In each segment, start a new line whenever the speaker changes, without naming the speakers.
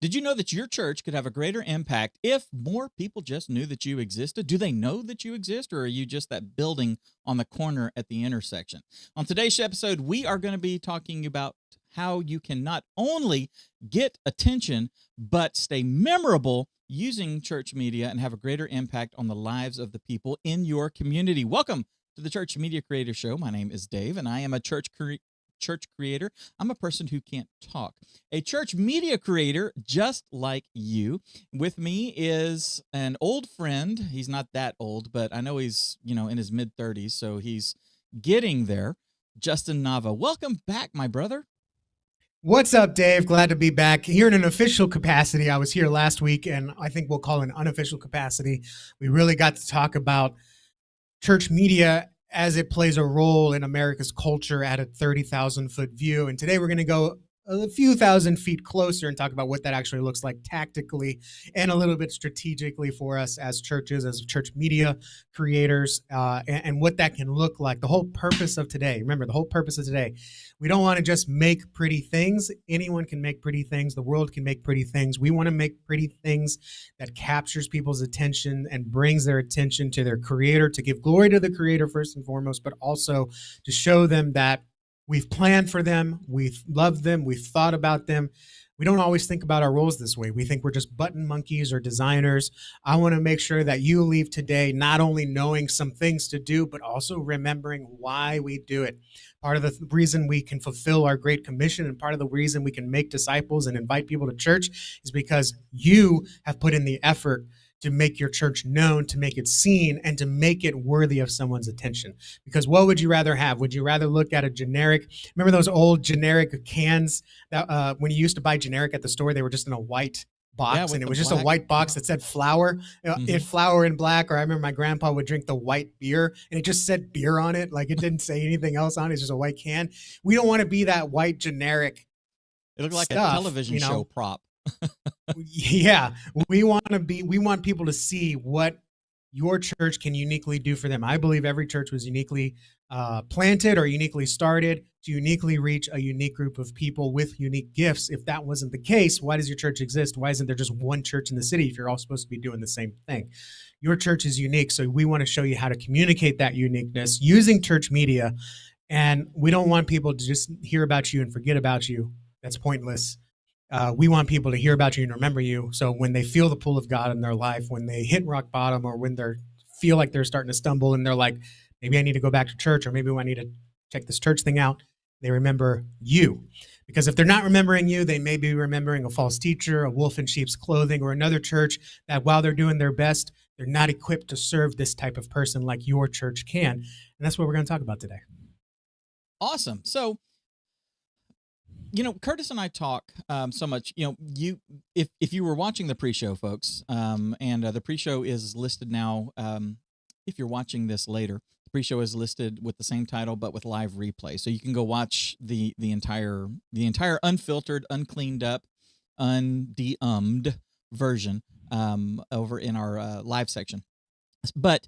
Did you know that your church could have a greater impact if more people just knew that you existed? Do they know that you exist, or are you just that building on the corner at the intersection? On today's episode, we are going to be talking about how you can not only get attention, but stay memorable using church media and have a greater impact on the lives of the people in your community. Welcome to the Church Media Creator Show. My name is Dave, and I am a church creator. I'm a person who can't talk. A church media creator just like you. With me is an old friend. He's not that old, but I know he's, in his mid-30s, so he's getting there. Justin Nava. Welcome back, my brother.
What's up, Dave? Glad to be back here in an official capacity. I was here last week, and I think we'll call it an unofficial capacity. We really got to talk about church media as it plays a role in America's culture at a 30,000-foot view. And today we're going to go a few thousand feet closer and talk about what that actually looks like tactically and a little bit strategically for us as churches, as church media creators, and what that can look like. The whole purpose of today, remember, the whole purpose of today, we don't want to just make pretty things. Anyone can make pretty things. The world can make pretty things. We want to make pretty things that captures people's attention and brings their attention to their creator, to give glory to the creator first and foremost, but also to show them that we've planned for them, we've loved them, we've thought about them. We don't always think about our roles this way. We think we're just button monkeys or designers. I want to make sure that you leave today not only knowing some things to do, but also remembering why we do it. Part of the reason we can fulfill our Great Commission and part of the reason we can make disciples and invite people to church is because you have put in the effort to make your church known, to make it seen, and to make it worthy of someone's attention. Because what would you rather have? Would you rather look at a generic, remember those old generic cans that when you used to buy generic at the store, they were just in a white box, and it was just a white box that said flour, it flour in black. Or I remember my grandpa would drink the white beer and it just said beer on it. Like it didn't say anything else on it. It's just a white can. We don't want to be that white generic.
It looked like
stuff,
a television show prop.
Yeah, we want people to see what your church can uniquely do for them. I believe every church was uniquely planted or uniquely started to uniquely reach a unique group of people with unique gifts. If that wasn't the case, why does your church exist? Why isn't there just one church in the city if you're all supposed to be doing the same thing? Your church is unique, so we want to show you how to communicate that uniqueness using church media. And we don't want people to just hear about you and forget about you. That's pointless. We want people to hear about you and remember you. So when they feel the pull of God in their life, when they hit rock bottom, or when they feel like they're starting to stumble and they're like, maybe I need to go back to church, or maybe I need to check this church thing out, they remember you. Because if they're not remembering you, they may be remembering a false teacher, a wolf in sheep's clothing, or another church that while they're doing their best, they're not equipped to serve this type of person like your church can. And that's what we're going to talk about today.
Awesome. So, Curtis and I talk so much. If you were watching the pre-show, folks, and the pre-show is listed now. If you're watching this later, the pre-show is listed with the same title but with live replay, so you can go watch the entire unfiltered, uncleaned up, undummed version over in our live section. But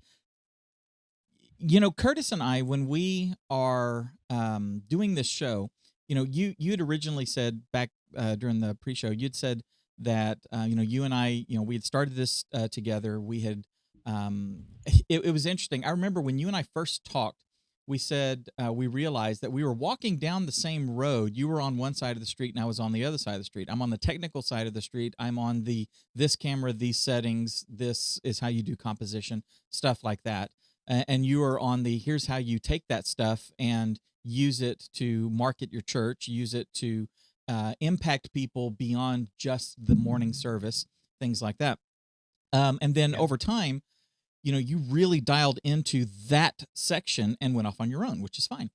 Curtis and I, when we are doing this show. You had originally said back during the pre-show, you'd said that, you and I, we had started this together. We had, it was interesting. I remember when you and I first talked, we said, we realized that we were walking down the same road. You were on one side of the street and I was on the other side of the street. I'm on the technical side of the street. I'm on this camera, these settings, this is how you do composition, stuff like that. And you are on here's how you take that stuff and use it to market your church, use it to impact people beyond just the morning service, things like that. And then over time, you really dialed into that section and went off on your own, which is fine.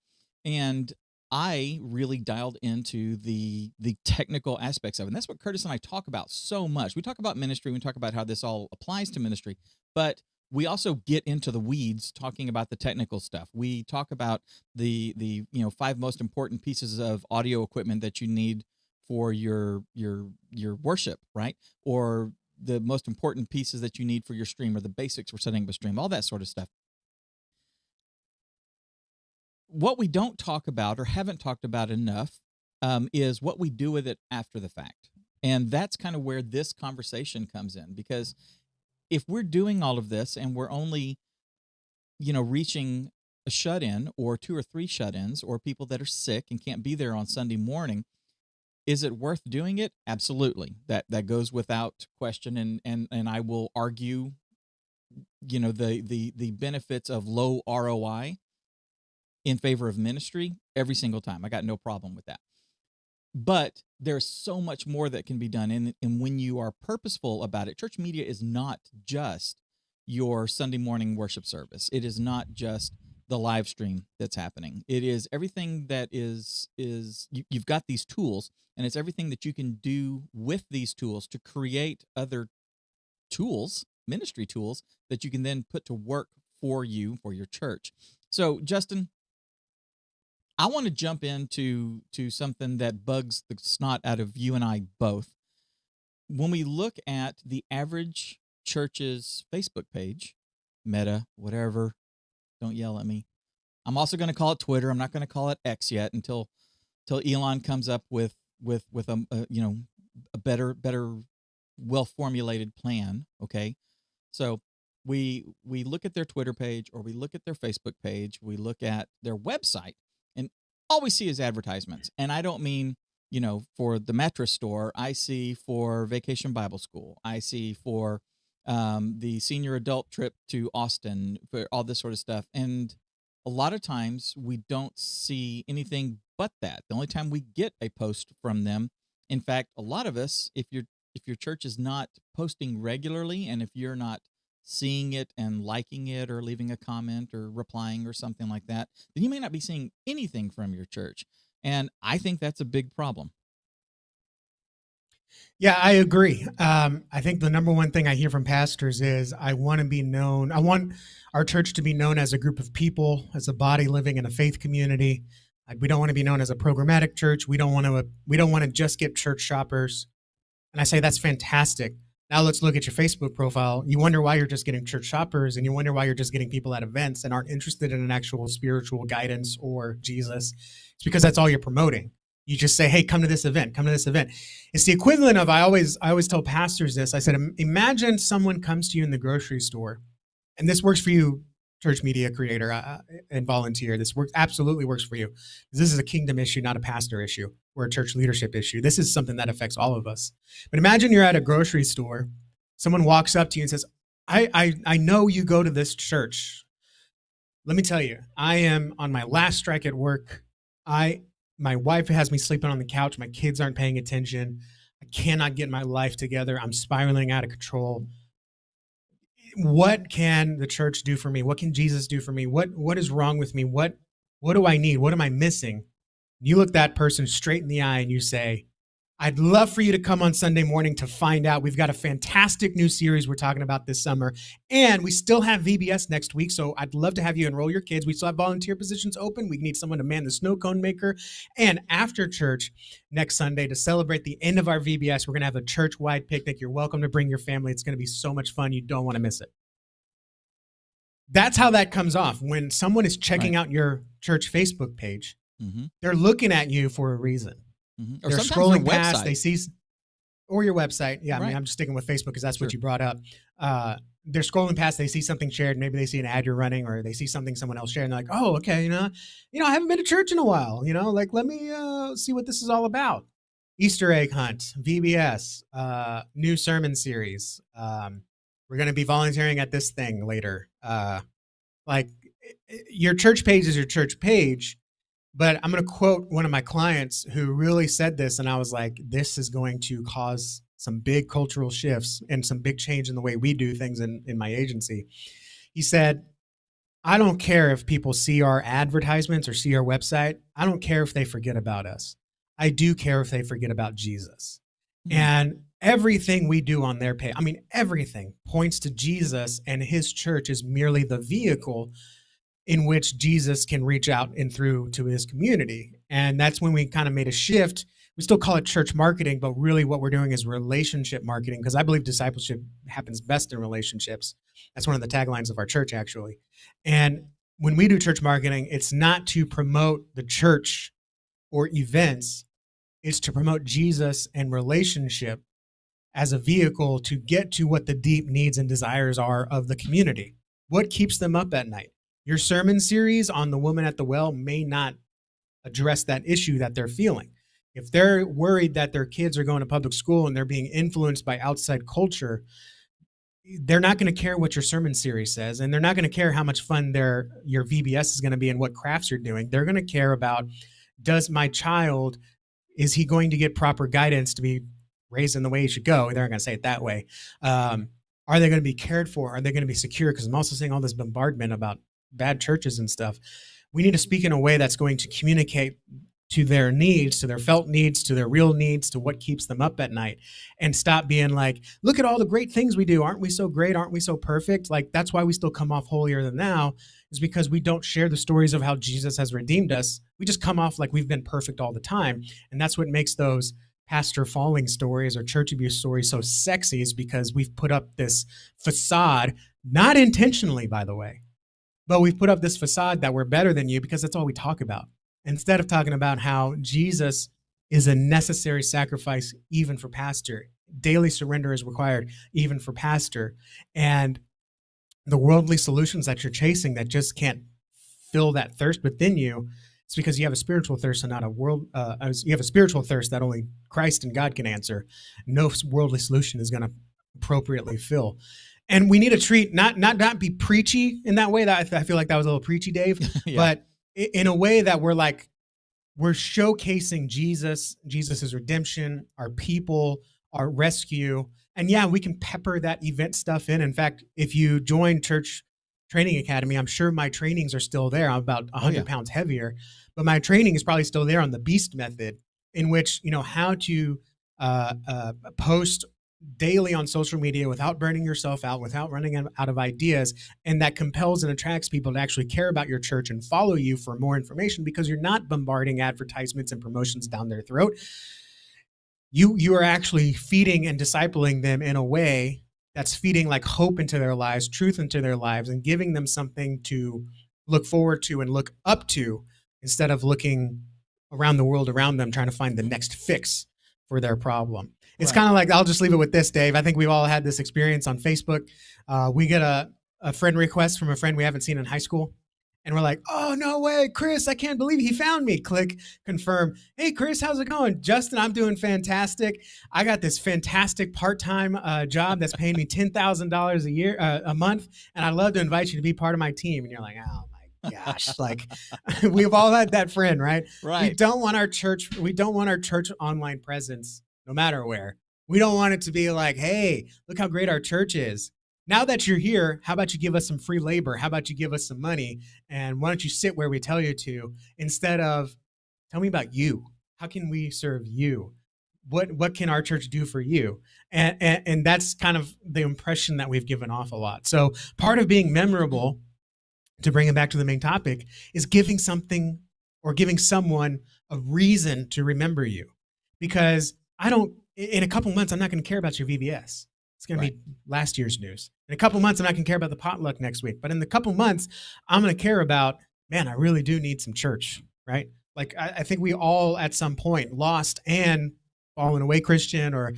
And I really dialed into the technical aspects of it. And that's what Curtis and I talk about so much. We talk about ministry, we talk about how this all applies to ministry, but we also get into the weeds talking about the technical stuff. We talk about the 5 most important pieces of audio equipment that you need for your worship, right? Or the most important pieces that you need for your stream, or the basics for setting up a stream, all that sort of stuff. What we don't talk about or haven't talked about enough is what we do with it after the fact. And that's kind of where this conversation comes in, because if we're doing all of this and we're only, reaching a shut in or two or three shut ins or people that are sick and can't be there on Sunday morning, is it worth doing it? Absolutely. That goes without question. And I will argue, the benefits of low ROI in favor of ministry every single time. I got no problem with that. But there's so much more that can be done. And when you are purposeful about it, church media is not just your Sunday morning worship service. It is not just the live stream that's happening. It is everything that you've got these tools, and it's everything that you can do with these tools to create other tools, ministry tools, that you can then put to work for you, for your church. So, Justin, I want to jump into something that bugs the snot out of you and I both. When we look at the average church's Facebook page, Meta, whatever, don't yell at me. I'm also going to call it Twitter. I'm not going to call it X yet until Elon comes up with a better well formulated plan. Okay, so we look at their Twitter page, or we look at their Facebook page, we look at their website, and all we see is advertisements. And I don't mean, for the mattress store. I see for Vacation Bible School. I see for the senior adult trip to Austin, for all this sort of stuff. And a lot of times we don't see anything but that. The only time we get a post from them, in fact, a lot of us, if your church is not posting regularly, and if you're not seeing it and liking it or leaving a comment or replying or something like that, then you may not be seeing anything from your church. And I think that's a big problem.
Yeah, I agree. I think the number one thing I hear from pastors is I want to be known. I want our church to be known as a group of people, as a body living in a faith community. We don't want to be known as a programmatic church. We don't want to just get church shoppers. And I say that's fantastic. Now let's look at your Facebook profile. You wonder why you're just getting church shoppers, and you wonder why you're just getting people at events and aren't interested in an actual spiritual guidance or Jesus. It's because that's all you're promoting. You just say, hey, come to this event, come to this event. It's the equivalent of, I always tell pastors this. I said, imagine someone comes to you in the grocery store, and this works for you, church media creator and volunteer. This absolutely works for you. This is a kingdom issue, not a pastor issue or a church leadership issue. This is something that affects all of us. But imagine you're at a grocery store. Someone walks up to you and says, I know you go to this church. Let me tell you, I am on my last strike at work. My wife has me sleeping on the couch. My kids aren't paying attention. I cannot get my life together. I'm spiraling out of control. What can the church do for me? What can Jesus do for me? What is wrong with me? What do I need? What am I missing? You look that person straight in the eye and you say, I'd love for you to come on Sunday morning to find out. We've got a fantastic new series we're talking about this summer, and we still have VBS next week, so I'd love to have you enroll your kids. We still have volunteer positions open. We need someone to man the snow cone maker. And after church next Sunday, to celebrate the end of our VBS, we're going to have a church-wide picnic. You're welcome to bring your family. It's going to be so much fun. You don't want to miss it. That's how that comes off. When someone is checking out your church Facebook page, they're looking at you for a reason.
Or
they're scrolling past, they see, or your website. Yeah, I mean, I'm just sticking with Facebook because that's what you brought up. They're scrolling past, they see something shared. Maybe they see an ad you're running, or they see something someone else shared, and they're like, oh, okay, I haven't been to church in a while. Like, let me see what this is all about. Easter egg hunt, VBS, new sermon series. We're going to be volunteering at this thing later. Like, your church page is your church page. But I'm going to quote one of my clients who really said this, and I was like, this is going to cause some big cultural shifts and some big change in the way we do things in my agency. He said, I don't care if people see our advertisements or see our website. I don't care if they forget about us. I do care if they forget about Jesus. And everything we do on their page, everything points to Jesus, and his church is merely the vehicle in which Jesus can reach out and through to his community. And that's when we kind of made a shift. We still call it church marketing, but really what we're doing is relationship marketing, because I believe discipleship happens best in relationships. That's one of the taglines of our church, actually. And when we do church marketing, it's not to promote the church or events. is to promote Jesus and relationship as a vehicle to get to what the deep needs and desires are of the community. What keeps them up at night? Your sermon series on the woman at the well may not address that issue that they're feeling. If they're worried that their kids are going to public school and they're being influenced by outside culture, they're not going to care what your sermon series says, and they're not going to care how much fun your VBS is going to be and what crafts you're doing. They're going to care about, does my child, is he going to get proper guidance to be raised in the way he should go? They're not going to say it that way. Are they going to be cared for? Are they going to be secure? Because I'm also seeing all this bombardment about bad churches and stuff. We need to speak in a way that's going to communicate to their needs, to their felt needs, to their real needs, to what keeps them up at night, and stop being like, look at all the great things we do. Aren't we so great? Aren't we so perfect? Like, that's why we still come off holier than thou, is because we don't share the stories of how Jesus has redeemed us. We just come off like we've been perfect all the time. And that's what makes those pastor falling stories or church abuse stories so sexy, is because we've put up this facade, not intentionally, by the way, but we've put up this facade that we're better than you because that's all we talk about. Instead of talking about how Jesus is a necessary sacrifice even for pastor. Daily surrender is required even for pastor. And the worldly solutions that you're chasing that just can't fill that thirst within you, it's because you have a spiritual thirst and not a you have a spiritual thirst that only Christ and God can answer. No worldly solution is going to appropriately fill. And we need to treat, not be preachy in that way. That I feel like that was a little preachy, Dave,
Yeah.
but in a way that we're showcasing Jesus's redemption, our people, our rescue. And yeah, we can pepper that event stuff in. In fact, if you join Church Training Academy, I'm sure my trainings are still there. I'm about 100 pounds heavier, but my training is probably still there on the BEAST method, in which, how to post daily on social media without burning yourself out, without running out of ideas. And that compels and attracts people to actually care about your church and follow you for more information, because you're not bombarding advertisements and promotions down their throat. You are actually feeding and discipling them in a way that's feeding like hope into their lives, truth into their lives, and giving them something to look forward to and look up to, instead of looking around the world around them trying to find the next fix for their problem. It's kind of like, I'll just leave it with this, Dave. I think we've all had this experience on Facebook. We get a friend request from a friend we haven't seen in high school. And we're like, oh, no way, Chris, I can't believe he found me. Click, confirm. Hey, Chris, how's it going? Justin, I'm doing fantastic. I got this fantastic part-time job that's paying me $10,000 a month. And I'd love to invite you to be part of my team. And you're like, oh, my gosh, like we've all had that friend, right?
Right.
We don't want our church online presence, no matter where. We don't want it to be like, hey, look how great our church is. Now that you're here, how about you give us some free labor? How about you give us some money? And why don't you sit where we tell you to, instead of tell me about you? How can we serve you? What can our church do for you? And that's kind of the impression that we've given off a lot. So part of being memorable, to bring it back to the main topic, is giving something or giving someone a reason to remember you. Because in a couple months, I'm not going to care about your VBS. It's going to be last year's news. In a couple months, I'm not going to care about the potluck next week. But in the couple months, I'm going to care about, man, I really do need some church, right? Like, I think we all at some point lost and fallen away Christian, or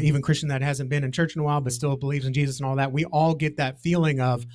even Christian that hasn't been in church in a while but still believes in Jesus and all that. We all get that feeling of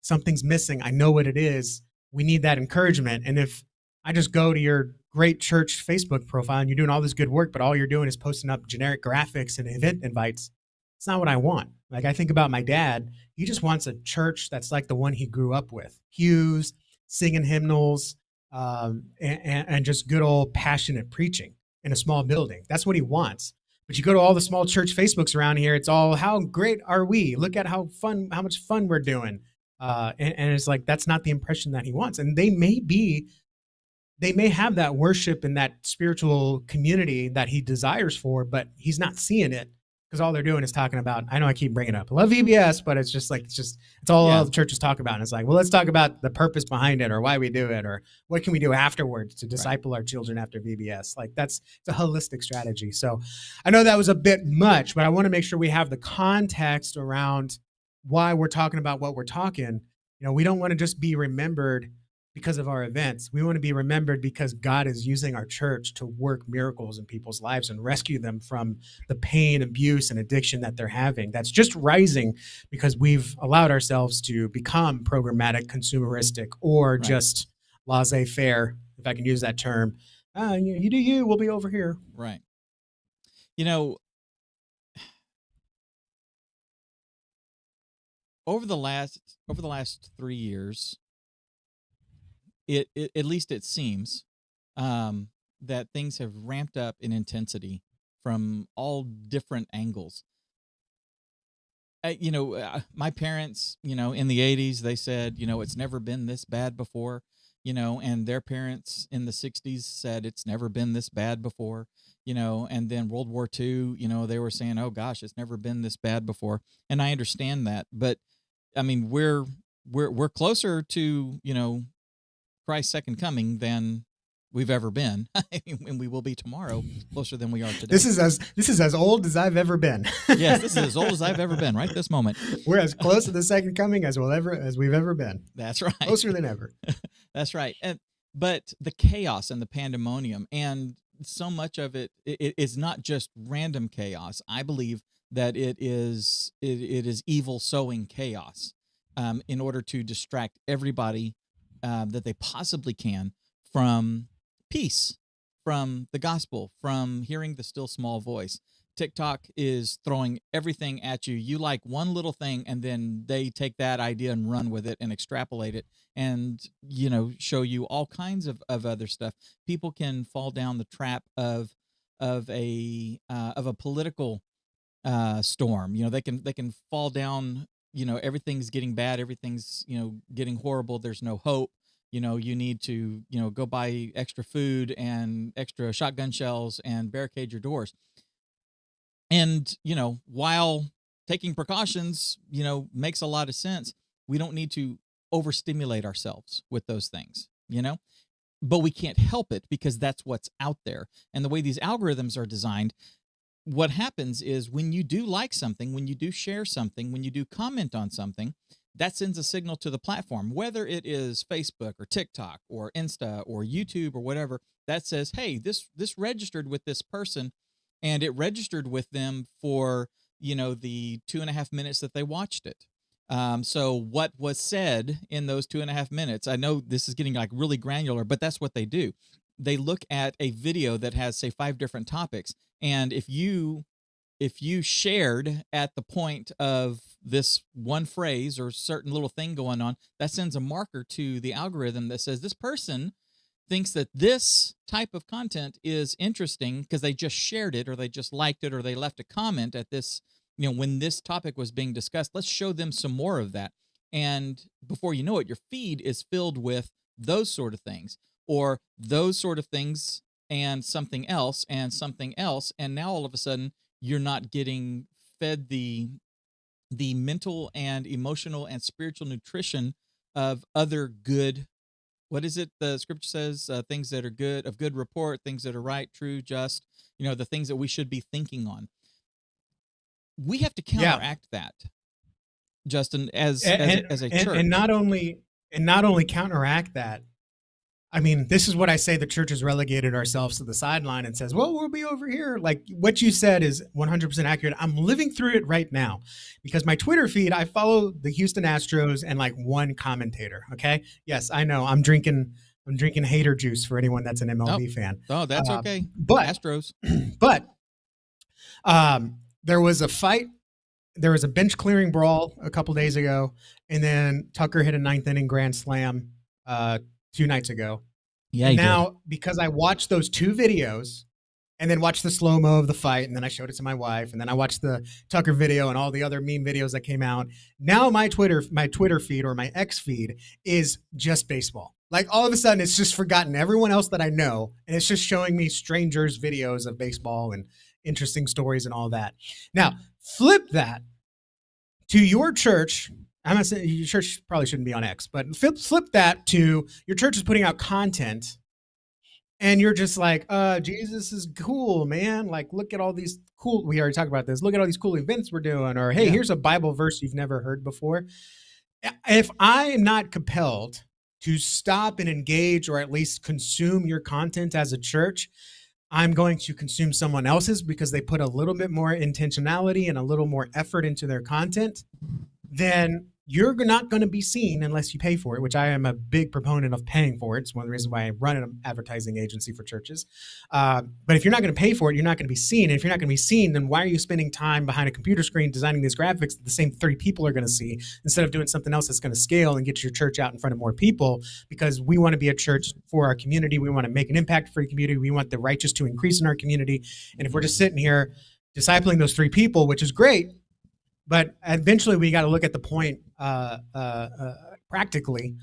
something's missing. I know what it is. We need that encouragement. And if I just go to your great church Facebook profile and you're doing all this good work, but all you're doing is posting up generic graphics and event invites, it's not what I want. Like, I think about my dad. He just wants a church that's like the one he grew up with. Pews, singing hymnals, and just good old passionate preaching in a small building. That's what he wants. But you go to all the small church Facebooks around here, it's all, how great are we? Look at how much fun we're doing. And it's like, that's not the impression that he wants. And they may have that worship and that spiritual community that he desires for, but he's not seeing it, because all they're doing is talking about, I know I keep bringing it up, I love VBS, but it's just like, it's all the churches talk about. And it's like, well, let's talk about the purpose behind it, or why we do it, or what can we do afterwards to disciple our children after VBS. Like, it's a holistic strategy. So I know that was a bit much, but I want to make sure we have the context around why we're talking about what we're talking. We don't want to just be remembered because of our events. We want to be remembered because God is using our church to work miracles in people's lives and rescue them from the pain, abuse, and addiction that they're having. That's just rising because we've allowed ourselves to become programmatic, consumeristic, or
Right.
just laissez-faire, if I can use that term. You do you, we'll be over here.
Right. You know, over the last 3 years, it at least it seems that things have ramped up in intensity from all different angles. My parents, in the '80s, they said, it's never been this bad before, and their parents in the '60s said it's never been this bad before, and then World War II, they were saying, oh gosh, it's never been this bad before, and I understand that, but I mean, we're closer to Christ's second coming than we've ever been, and we will be tomorrow closer than we are today.
This is as old as I've ever been.
Yes, this is as old as I've ever been, right this moment.
We're as close to the second coming as we've ever been.
That's right.
Closer than ever.
That's right. But the chaos and the pandemonium, and so much of it is not just random chaos. I believe that it is evil sowing chaos, in order to distract everybody that they possibly can from peace, from the gospel, from hearing the still small voice. TikTok is throwing everything at you. You like one little thing, and then they take that idea and run with it and extrapolate it, and show you all kinds of other stuff. People can fall down the trap of a political storm. They can fall down. Everything's getting bad. Everything's getting horrible. There's no hope. You need to go buy extra food and extra shotgun shells and barricade your doors. And while taking precautions makes a lot of sense, we don't need to overstimulate ourselves with those things. But we can't help it because that's what's out there. And the way these algorithms are designed, what happens is when you do like something, when you do share something, when you do comment on something, that sends a signal to the platform, whether it is Facebook or TikTok or Insta or YouTube or whatever, that says, hey, this registered with this person, and it registered with them for the 2.5 minutes that they watched it. So what was said in those 2.5 minutes? I know this is getting like really granular, but that's what they do. They look at a video that has, say, 5 different topics, and if you shared at the point of this one phrase or certain little thing going on, that sends a marker to the algorithm that says this person thinks that this type of content is interesting because they just shared it, or they just liked it, or they left a comment at this, when this topic was being discussed. Let's show them some more of that. And before you know it, your feed is filled with those sort of things, or those sort of things and something else and something else. And now all of a sudden you're not getting fed the mental and emotional and spiritual nutrition of other good, what is it the scripture says, things that are good, of good report, things that are right, true, just, the things that we should be thinking on. We have to counteract that, Justin, as a church.
And not only counteract that, I mean, this is what I say: the church has relegated ourselves to the sideline and says, well, we'll be over here. Like what you said is 100% accurate. I'm living through it right now because my Twitter feed, I follow the Houston Astros and like one commentator. Okay. Yes, I know. I'm drinking hater juice for anyone that's an MLB fan.
Oh, that's okay.
But
Astros.
But there was a fight. There was a bench clearing brawl a couple days ago, and then Tucker hit a 9th inning grand slam 2 nights ago.
Yeah.
Now, because I watched those 2 videos and then watched the slow-mo of the fight, and then I showed it to my wife, and then I watched the Tucker video and all the other meme videos that came out. Now my Twitter feed, or my X feed, is just baseball. Like all of a sudden it's just forgotten everyone else that I know, and it's just showing me strangers' videos of baseball and interesting stories and all that. Now, flip that to your church. I'm not saying your church probably shouldn't be on X, but flip that to your church is putting out content, and you're just like, Jesus is cool, man. Like, look at all these cool, we already talked about this. Look at all these cool events we're doing. Or, hey, here's a Bible verse you've never heard before. If I am not compelled to stop and engage or at least consume your content as a church, I'm going to consume someone else's because they put a little bit more intentionality and a little more effort into their content, then you're not going to be seen unless you pay for it, which I am a big proponent of paying for it. It's one of the reasons why I run an advertising agency for churches. But if you're not going to pay for it, you're not going to be seen. And if you're not going to be seen, then why are you spending time behind a computer screen designing these graphics that the same 30 people are going to see instead of doing something else that's going to scale and get your church out in front of more people? Because we want to be a church for our community. We want to make an impact for the community. We want the righteous to increase in our community. And if we're just sitting here discipling those 3 people, which is great, but eventually we got to look at the point practically,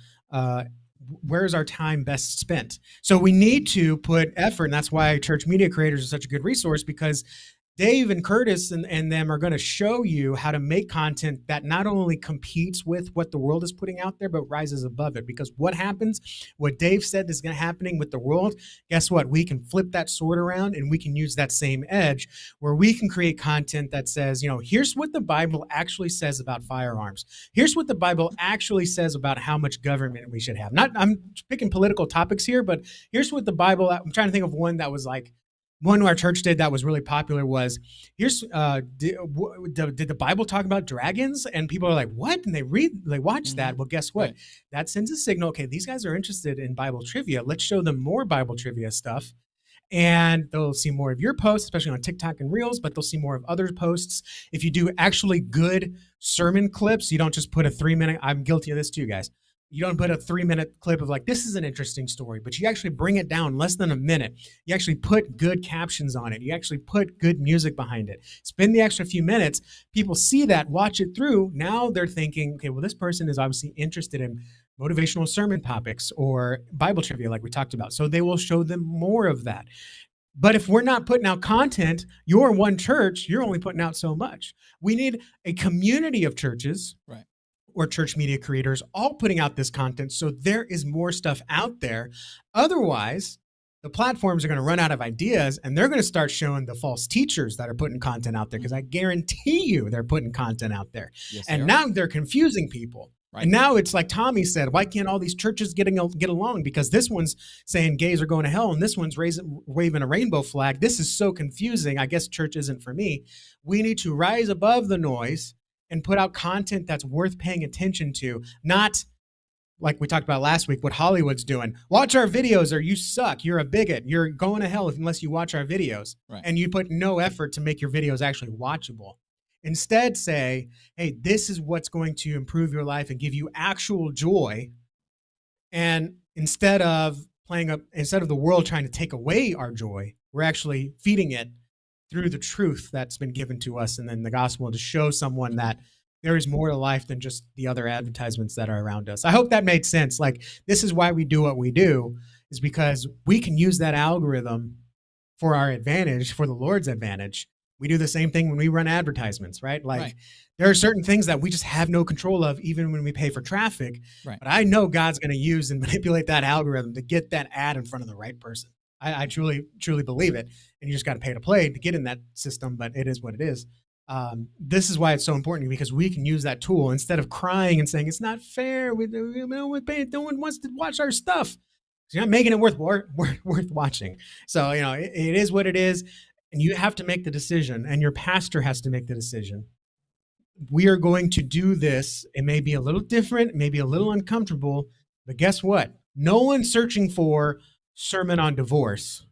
where's our time best spent? So we need to put effort, and that's why church media creators are such a good resource, because Dave and Curtis and them are going to show you how to make content that not only competes with what the world is putting out there, but rises above it. Because what happens, what Dave said is going to happening with the world, guess what? We can flip that sword around and we can use that same edge where we can create content that says, here's what the Bible actually says about firearms. Here's what the Bible actually says about how much government we should have. I'm picking political topics here, but here's what the Bible, I'm trying to think of one that was like, one our church did that was really popular was, did the Bible talk about dragons? And people are like, what? And they watch that. Well, guess what? Right. That sends a signal. Okay, these guys are interested in Bible trivia. Let's show them more Bible trivia stuff. And they'll see more of your posts, especially on TikTok and Reels, but they'll see more of other posts. If you do actually good sermon clips, you don't just put a 3-minute, I'm guilty of this too, guys. You don't put a 3-minute clip of like, this is an interesting story, but you actually bring it down less than a minute. You actually put good captions on it. You actually put good music behind it. Spend the extra few minutes. People see that, watch it through. Now they're thinking, okay, well, this person is obviously interested in motivational sermon topics or Bible trivia like we talked about. So they will show them more of that. But if we're not putting out content, you're one church, you're only putting out so much. We need a community of churches.
Right.
Or church media creators all putting out this content so there is more stuff out there. Otherwise, the platforms are going to run out of ideas and they're going to start showing the false teachers that are putting content out there, because I guarantee you they're putting content out there. Yes, and now they're confusing people. Right. And now it's like Tommy said, why can't all these churches get along? Because this one's saying gays are going to hell and this one's waving a rainbow flag. This is so confusing. I guess church isn't for me. We need to rise above the noise and put out content that's worth paying attention to, not like we talked about last week, what Hollywood's doing. Watch our videos or you suck. You're a bigot. You're going to hell unless you watch our videos. Right. And you put no effort to make your videos actually watchable. Instead, say, hey, this is what's going to improve your life and give you actual joy. And instead of the world trying to take away our joy, we're actually feeding it through the truth that's been given to us, and then the gospel, to show someone that there is more to life than just the other advertisements that are around us. I hope that made sense. Like, this is why we do what we do, is because we can use that algorithm for our advantage, for the Lord's advantage. We do the same thing when we run advertisements, right? Like, right. There are certain things that we just have no control of, even when we pay for traffic. Right. But I know God's going to use and manipulate that algorithm to get that ad in front of the right person. I truly, truly believe it. And you just got to pay to play to get in that system, but it is what it is. This is why it's so important, because we can use that tool instead of crying and saying, it's not fair. No one wants to watch our stuff. So you're not making it worth watching. So, it is what it is. And you have to make the decision, and your pastor has to make the decision. We are going to do this. It may be a little different, maybe a little uncomfortable, but guess what? No one's searching for sermon on divorce.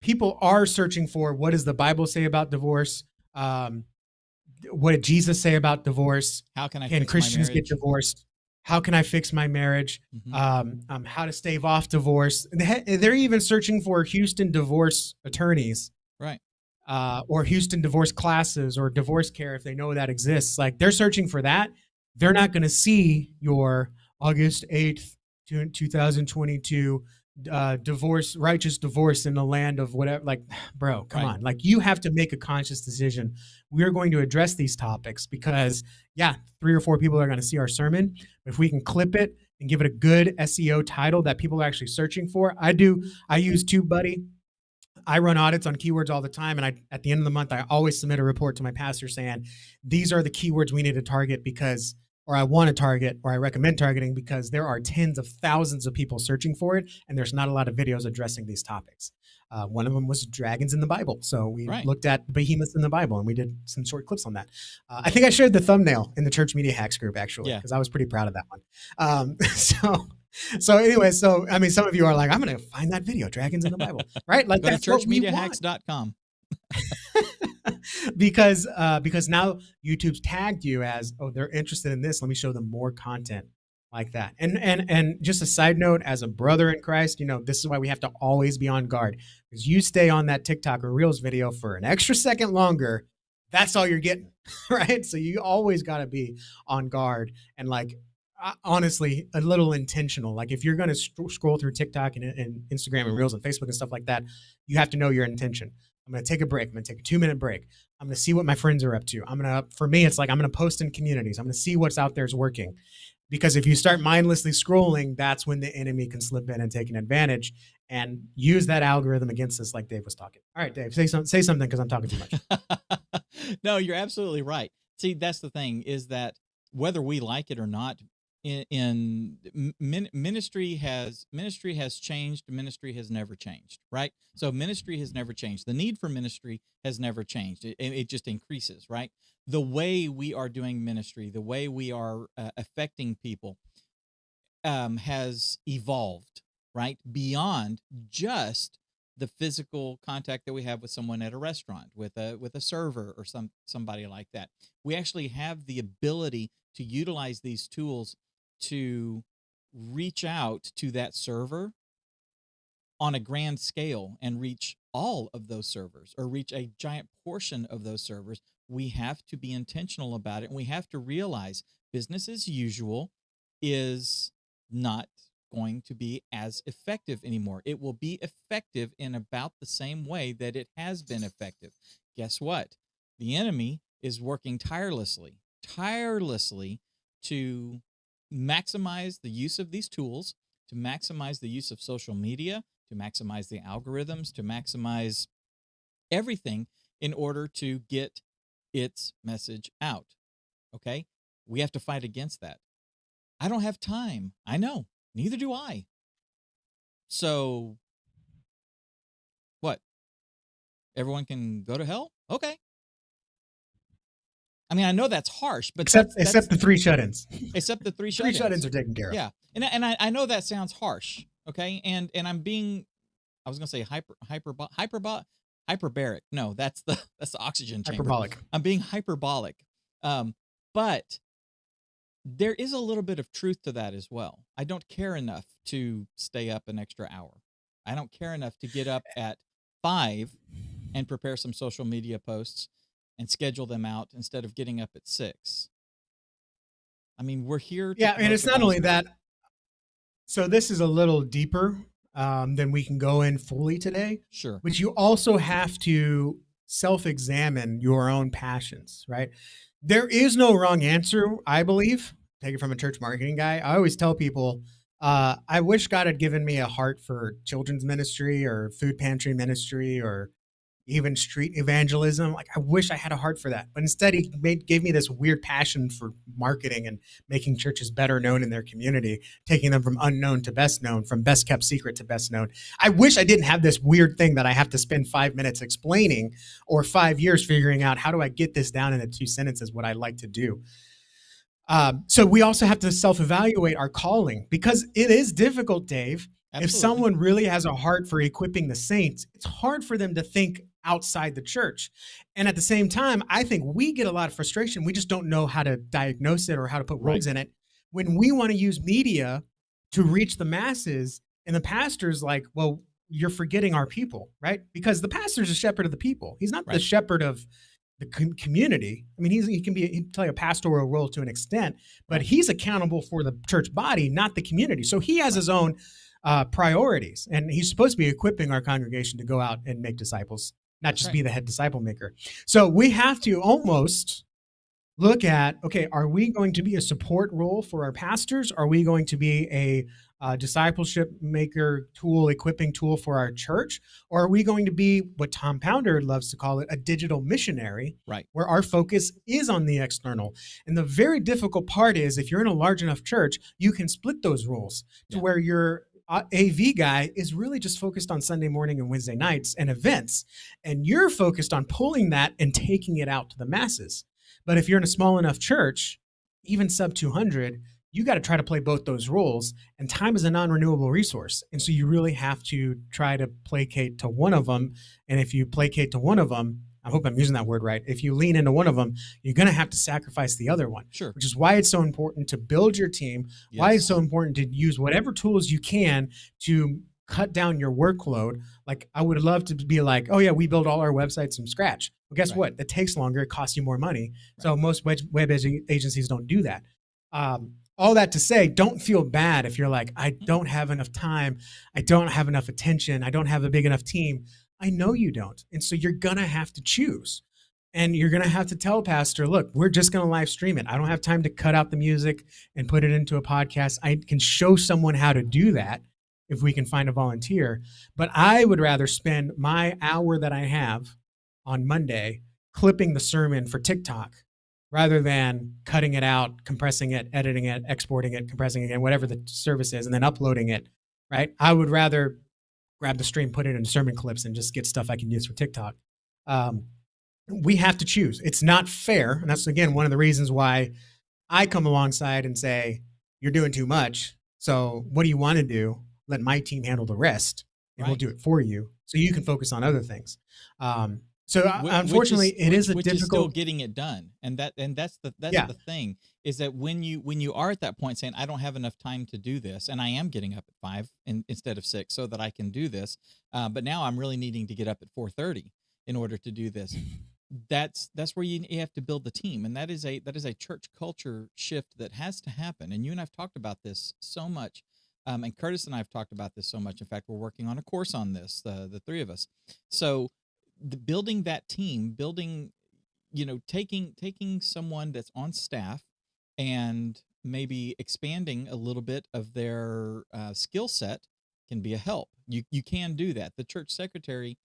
People are searching for, what does the Bible say about divorce? What did Jesus say about divorce?
How can
Christians get divorced? How can I fix my marriage? Mm-hmm. How to stave off divorce? They're even searching for Houston divorce attorneys,
right?
Or Houston divorce classes or divorce care, if they know that exists. Like, they're searching for that. They're not going to see your August 8th, 2022 righteous divorce in the land of whatever. Like, bro, come on. Like, you have to make a conscious decision. We're going to address these topics because 3 or 4 people are going to see our sermon. If we can clip it and give it a good SEO title that people are actually searching for. I use TubeBuddy. I run audits on keywords all the time. And at the end of the month, I always submit a report to my pastor saying, these are the keywords we need to target, because or I want to target, or I recommend targeting because there are tens of thousands of people searching for it, and there's not a lot of videos addressing these topics. One of them was dragons in the Bible. So we
Right.
looked at the behemoths in the Bible and we did some short clips on that. I think I shared the thumbnail in the Church Media Hacks group, actually,
Yeah.
because I was pretty proud of that one. So anyway, so I mean, some of you are like, I'm going to find that video, dragons in the Bible, right? Like
Go to
that's what we want.
churchmediahacks.com.
Because now YouTube's tagged you as, oh, they're interested in this. Let me show them more content like that. And just a side note, as a brother in Christ, this is why we have to always be on guard, because you stay on that TikTok or Reels video for an extra second longer, that's all you're getting, right? So you always got to be on guard and like honestly a little intentional. Like if you're going to scroll through TikTok and Instagram and Reels and Facebook and stuff like that, you have to know your intention. I'm going to take a break. I'm going to take a 2-minute break. I'm going to see what my friends are up to. For me, it's like, I'm going to post in communities. I'm going to see what's out there is working. Because if you start mindlessly scrolling, that's when the enemy can slip in and take an advantage and use that algorithm against us, like Dave was talking. All right, Dave, say something because I'm talking too much.
No, you're absolutely right. See, that's the thing, is that whether we like it or not, ministry has changed. Ministry has never changed, right? So ministry has never changed. The need for ministry has never changed. It just increases, right? The way we are doing ministry, the way we are affecting people, has evolved, right? Beyond just the physical contact that we have with someone at a restaurant, with a server or somebody like that. We actually have the ability to utilize these tools to reach out to that server on a grand scale and reach all of those servers, or reach a giant portion of those servers. We have to be intentional about it, and we have to realize business as usual is not going to be as effective anymore. It will be effective in about the same way that it has been effective. Guess what? The enemy is working tirelessly to maximize the use of these tools, to maximize the use of social media, to maximize the algorithms, to maximize everything in order to get its message out. Okay? We have to fight against that. I don't have time. I know. Neither do I. So, what? Everyone can go to hell? Okay. I mean, I know that's harsh, but
except the 3 shut-ins.
Except the 3
3
shut-ins.
shut-ins are taken care of.
Yeah, and I know that sounds harsh, okay, and I'm being, I was gonna say hyperbaric. No, that's the oxygen chamber.
Hyperbolic.
I'm being hyperbolic, but there is a little bit of truth to that as well. I don't care enough to stay up an extra hour. I don't care enough to get up at 5 and prepare some social media posts and schedule them out instead of getting up at 6. I mean, we're here to
and it's not only that. So this is a little deeper than we can go in fully today.
Sure.
But you also have to self-examine your own passions, right? There is no wrong answer, I believe. Take it from a church marketing guy. I always tell people, I wish God had given me a heart for children's ministry or food pantry ministry or even street evangelism. Like, I wish I had a heart for that. But instead, he gave me this weird passion for marketing and making churches better known in their community, taking them from unknown to best known, from best kept secret to best known. I wish I didn't have this weird thing that I have to spend 5 minutes explaining, or 5 years figuring out how do I get this down into 2 sentences, what I like to do. So we also have to self-evaluate our calling, because it is difficult, Dave. Absolutely. If someone really has a heart for equipping the saints, it's hard for them to think outside the church. And at the same time, I think we get a lot of frustration. We just don't know how to diagnose it or how to put words in it. When we want to use media to reach the masses, and the pastor's like, well, you're forgetting our people, right? Because the pastor's a shepherd of the people. He's not the shepherd of the community. I mean, he can play a pastoral role to an extent, but he's accountable for the church body, not the community. So he has his own priorities, and he's supposed to be equipping our congregation to go out and make disciples, not just be the head disciple maker. So we have to almost look at, okay, are we going to be a support role for our pastors? Are we going to be a discipleship maker tool, equipping tool for our church? Or are we going to be what Tom Pounder loves to call it, a digital missionary,
Right.
where our focus is on the external? And the very difficult part is if you're in a large enough church, you can split those roles to
Yeah.
where your AV guy is really just focused on Sunday morning and Wednesday nights and events. And you're focused on pulling that and taking it out to the masses. But if you're in a small enough church, even sub 200, you got to try to play both those roles. And time is a non renewable resource. And so you really have to try to placate to one of them. And if you placate to one of them, I hope I'm using that word right. If you lean into one of them, you're going to have to sacrifice the other one,
Sure.
which is why it's so important to build your team, why it's so important to use whatever tools you can to cut down your workload. Like, I would love to be like, oh yeah, we build all our websites from scratch. Well, guess
Right.
what? It takes longer. It costs you more money. So most web agencies don't do that. All that to say, don't feel bad if you're like, I don't have enough time. I don't have enough attention. I don't have a big enough team. I know you don't. And so you're going to have to choose. And you're going to have to tell pastor, look, we're just going to live stream it. I don't have time to cut out the music and put it into a podcast. I can show someone how to do that if we can find a volunteer. But I would rather spend my hour that I have on Monday clipping the sermon for TikTok rather than cutting it out, compressing it, editing it, exporting it, compressing it, whatever the service is, and then uploading it, right? I would rather grab the stream, put it in sermon clips, and just get stuff I can use for TikTok. We have to choose. It's not fair. And that's, again, one of the reasons why I come alongside and say, you're doing too much. So what do you want to do? Let my team handle the rest, and we'll do it for you so you can focus on other things. Unfortunately, it is a
which is still
difficult.
getting it done, and that's
Yeah.
the thing, is that when you are at that point saying, I don't have enough time to do this, and I am getting up at 5 instead of 6 so that I can do this, but now I'm really needing to get up at 4:30 in order to do this. That's where you have to build the team, and that is a church culture shift that has to happen. And you and I've talked about this so much, and Curtis and I have talked about this so much. In fact, we're working on a course on this, the three of us. So building that team, building, taking someone that's on staff and maybe expanding a little bit of their skill set can be a help. You can do that. The church secretary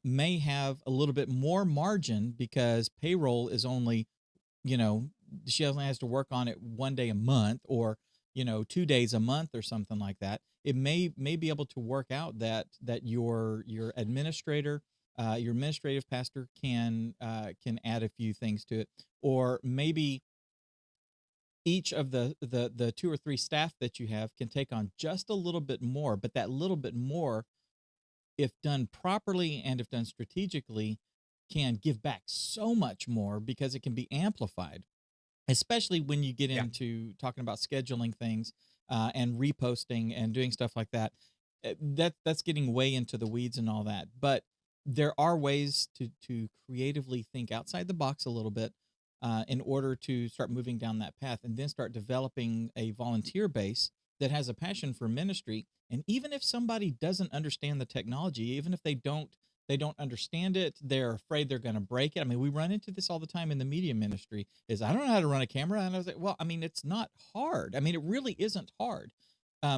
may have a little bit more margin because payroll is only, you know, she only has to work on it 1 day a month, or 2 days a month or something like that. It may be able to work out that your administrator, your administrative pastor can add a few things to it, or maybe each of the two or three staff that you have can take on just a little bit more, but that little bit more, if done properly and if done strategically, can give back so much more because it can be amplified, especially when you get
Yeah.
into talking about scheduling things and reposting and doing stuff like that. That's getting way into the weeds and all that. But there are ways to creatively think outside the box a little bit in order to start moving down that path, and then start developing a volunteer base that has a passion for ministry. And even if somebody doesn't understand the technology, even if they don't understand it, they're afraid they're going to break it. I mean, we run into this all the time in the media ministry, is I don't know how to run a camera. And I was like, well, I mean, it's not hard. I mean, it really isn't hard.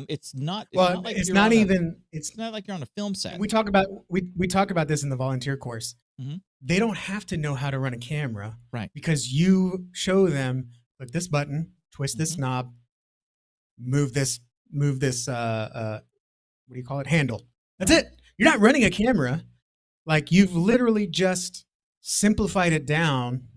It's
Well,
not like
it's
you're
not
on a
even.
it's not like you're on a film set.
We talk about this in the volunteer course.
Hmm.
They don't have to know how to run a camera,
Right.
because you show them, click this button, twist this
Hmm.
knob, move this, what do you call it, handle. That's
Right.
it. You're not running a camera. Like, you've literally just simplified it down,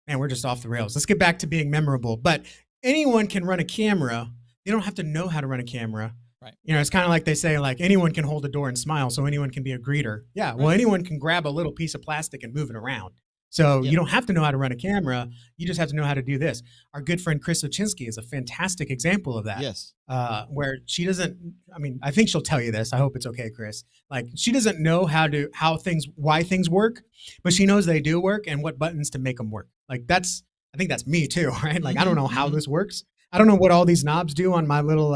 and we're just off the rails. Let's get back to being memorable. But anyone can run a camera. They don't have to know how to run a camera.
Right.
It's kind of like they say, like, anyone can hold a door and smile, so anyone can be a greeter. Yeah, well,
Right.
anyone can grab a little piece of plastic and move it around. So
Yeah.
you don't have to know how to run a camera. You just have to know how to do this. Our good friend Chris Ochinsky is a fantastic example of that.
Yes.
Where she doesn't, I mean, I think she'll tell you this. I hope it's okay, Chris. Like, she doesn't know why things work, but she knows they do work and what buttons to make them work. Like, I think that's me too, right? Like, I don't know how this works. I don't know what all these knobs do on my little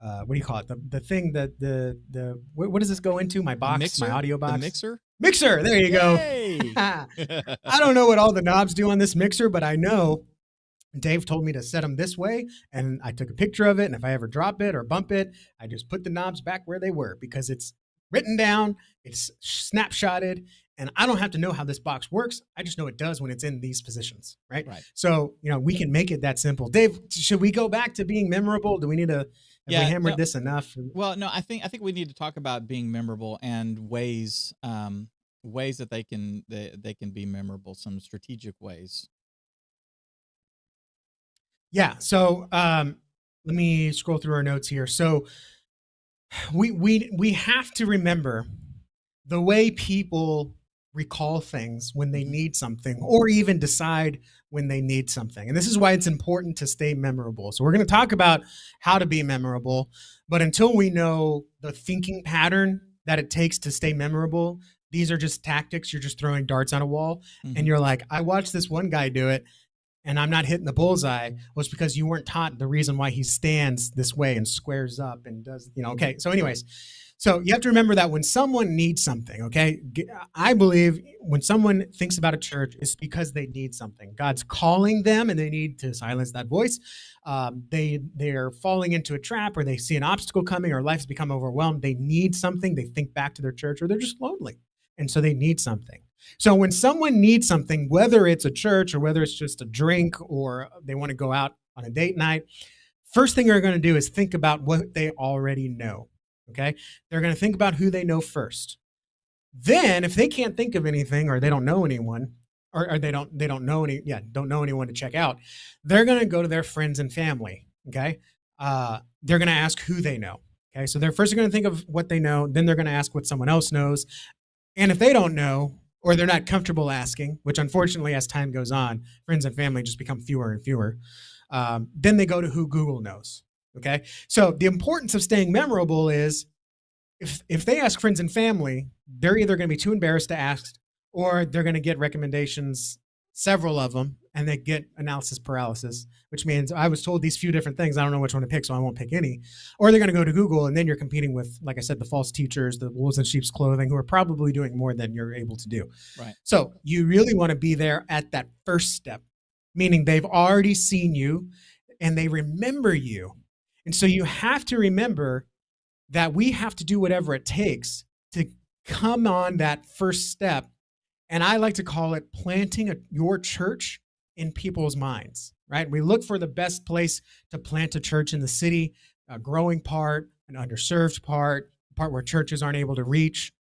what do you call it? The thing that the what does this go into? My
The
box, my
mixer?
audio
The
box.
mixer?
Mixer. There you go.
Yay!
I don't know what all the knobs do on this mixer, but I know Dave told me to set them this way, and I took a picture of it. And if I ever drop it or bump it, I just put the knobs back where they were because it's written down, it's snapshotted, and I don't have to know how this box works. I just know it does when it's in these positions, right?
Right.
So, we can make it that simple. Dave, should we go back to being memorable? Do we need to, have we
Yeah.
hammered
No.
this enough?
Well, no. I think we need to talk about being memorable and ways that they can be memorable. Some strategic ways.
Yeah. So, let me scroll through our notes here. So, we have to remember the way people recall things when they
Mhm.
need something or even decide when they need something. And this is why it's important to stay memorable. So we're going to talk about how to be memorable, but until we know the thinking pattern that it takes to stay memorable, these are just tactics. You're just throwing darts on a wall and
Mhm.
you're like, I watched this one guy do it and I'm not hitting the bullseye was because you weren't taught the reason why he stands this way and squares up and does, okay. So, anyways, so you have to remember that when someone needs something, okay, I believe when someone thinks about a church, it's because they need something. God's calling them and they need to silence that voice. They're falling into a trap or they see an obstacle coming or life's become overwhelmed. They need something. They think back to their church or they're just lonely. And so they need something. So when someone needs something, whether it's a church or whether it's just a drink or they want to go out on a date night, first thing they're going to do is think about what they already know. Okay. They're going to think about who they know first. Then if they can't think of anything or they don't know anyone or don't know anyone to check out, they're going to go to their friends and family. Okay. They're going to ask who they know. Okay. So they're first going to think of what they know. Then they're going to ask what someone else knows. And if they don't know or they're not comfortable asking, which unfortunately as time goes on, friends and family just become fewer and fewer, then they go to who Google knows. Okay. So the importance of staying memorable is if they ask friends and family, they're either going to be too embarrassed to ask or they're going to get recommendations, several of them, and they get analysis paralysis, which means I was told these few different things. I don't know which one to pick, so I won't pick any. Or they're going to go to Google, and then you're competing with, like I said, the false teachers, the wolves in sheep's clothing, who are probably doing more than you're able to do.
Right.
So you really want to be there at that first step, meaning they've already seen you and they remember you. And so you have to remember that we have to do whatever it takes to come on that first step. And I like to call it planting your church in people's minds, right? We look for the best place to plant a church in the city, a growing part, an underserved part, a part where churches aren't able to reach.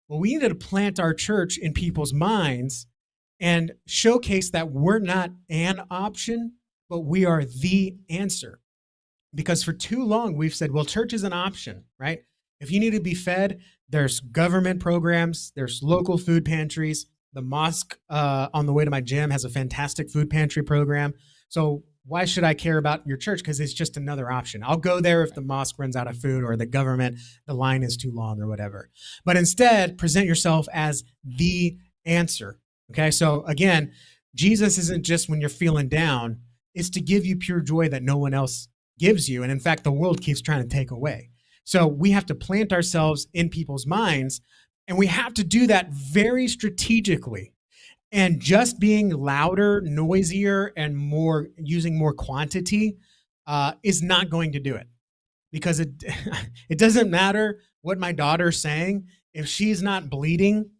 Well, we need to plant our church in people's minds and showcase that we're not an option, but we are the answer. Because for too long we've said, well, church is an option, right? If you need to be fed, there's government programs, there's local food pantries. The mosque on the way to my gym has a fantastic food pantry program. So why should I care about your church? Because it's just another option. I'll go there if the mosque runs out of food or the government, the line is too long or whatever. But instead, present yourself as the answer. Okay. So again, Jesus isn't just when you're feeling down, it's to give you pure joy that no one else gives you. And in fact, the world keeps trying to take away. So we have to plant ourselves in people's minds, and we have to do that very strategically. And just being louder, noisier, and more using more quantity is not going to do it, because it doesn't matter what my daughter's saying. If she's not bleeding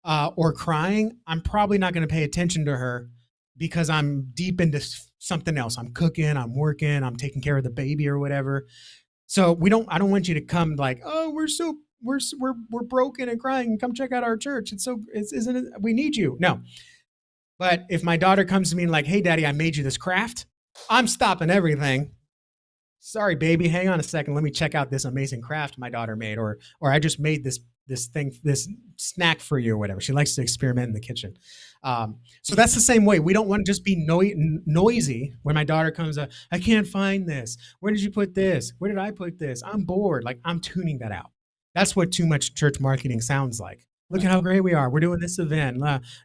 or crying, I'm probably not going to pay attention to her because I'm deep into something else. I'm cooking, I'm working, I'm taking care of the baby or whatever. So I don't want you to come like, oh, we're broken and crying. Come check out our church. Isn't it? We need you. No. But if my daughter comes to me and like, hey, daddy, I made you this craft, I'm stopping everything. Sorry, baby, hang on a second. Let me check out this amazing craft my daughter made, or I just made this snack for you or whatever. She likes to experiment in the kitchen. So that's the same way. We don't want to just be noisy when my daughter comes up. I can't find this. Where did you put this? Where did I put this? I'm bored. Like, I'm tuning that out. That's what too much church marketing sounds like. Look
Right.
at how great we are. We're doing this event.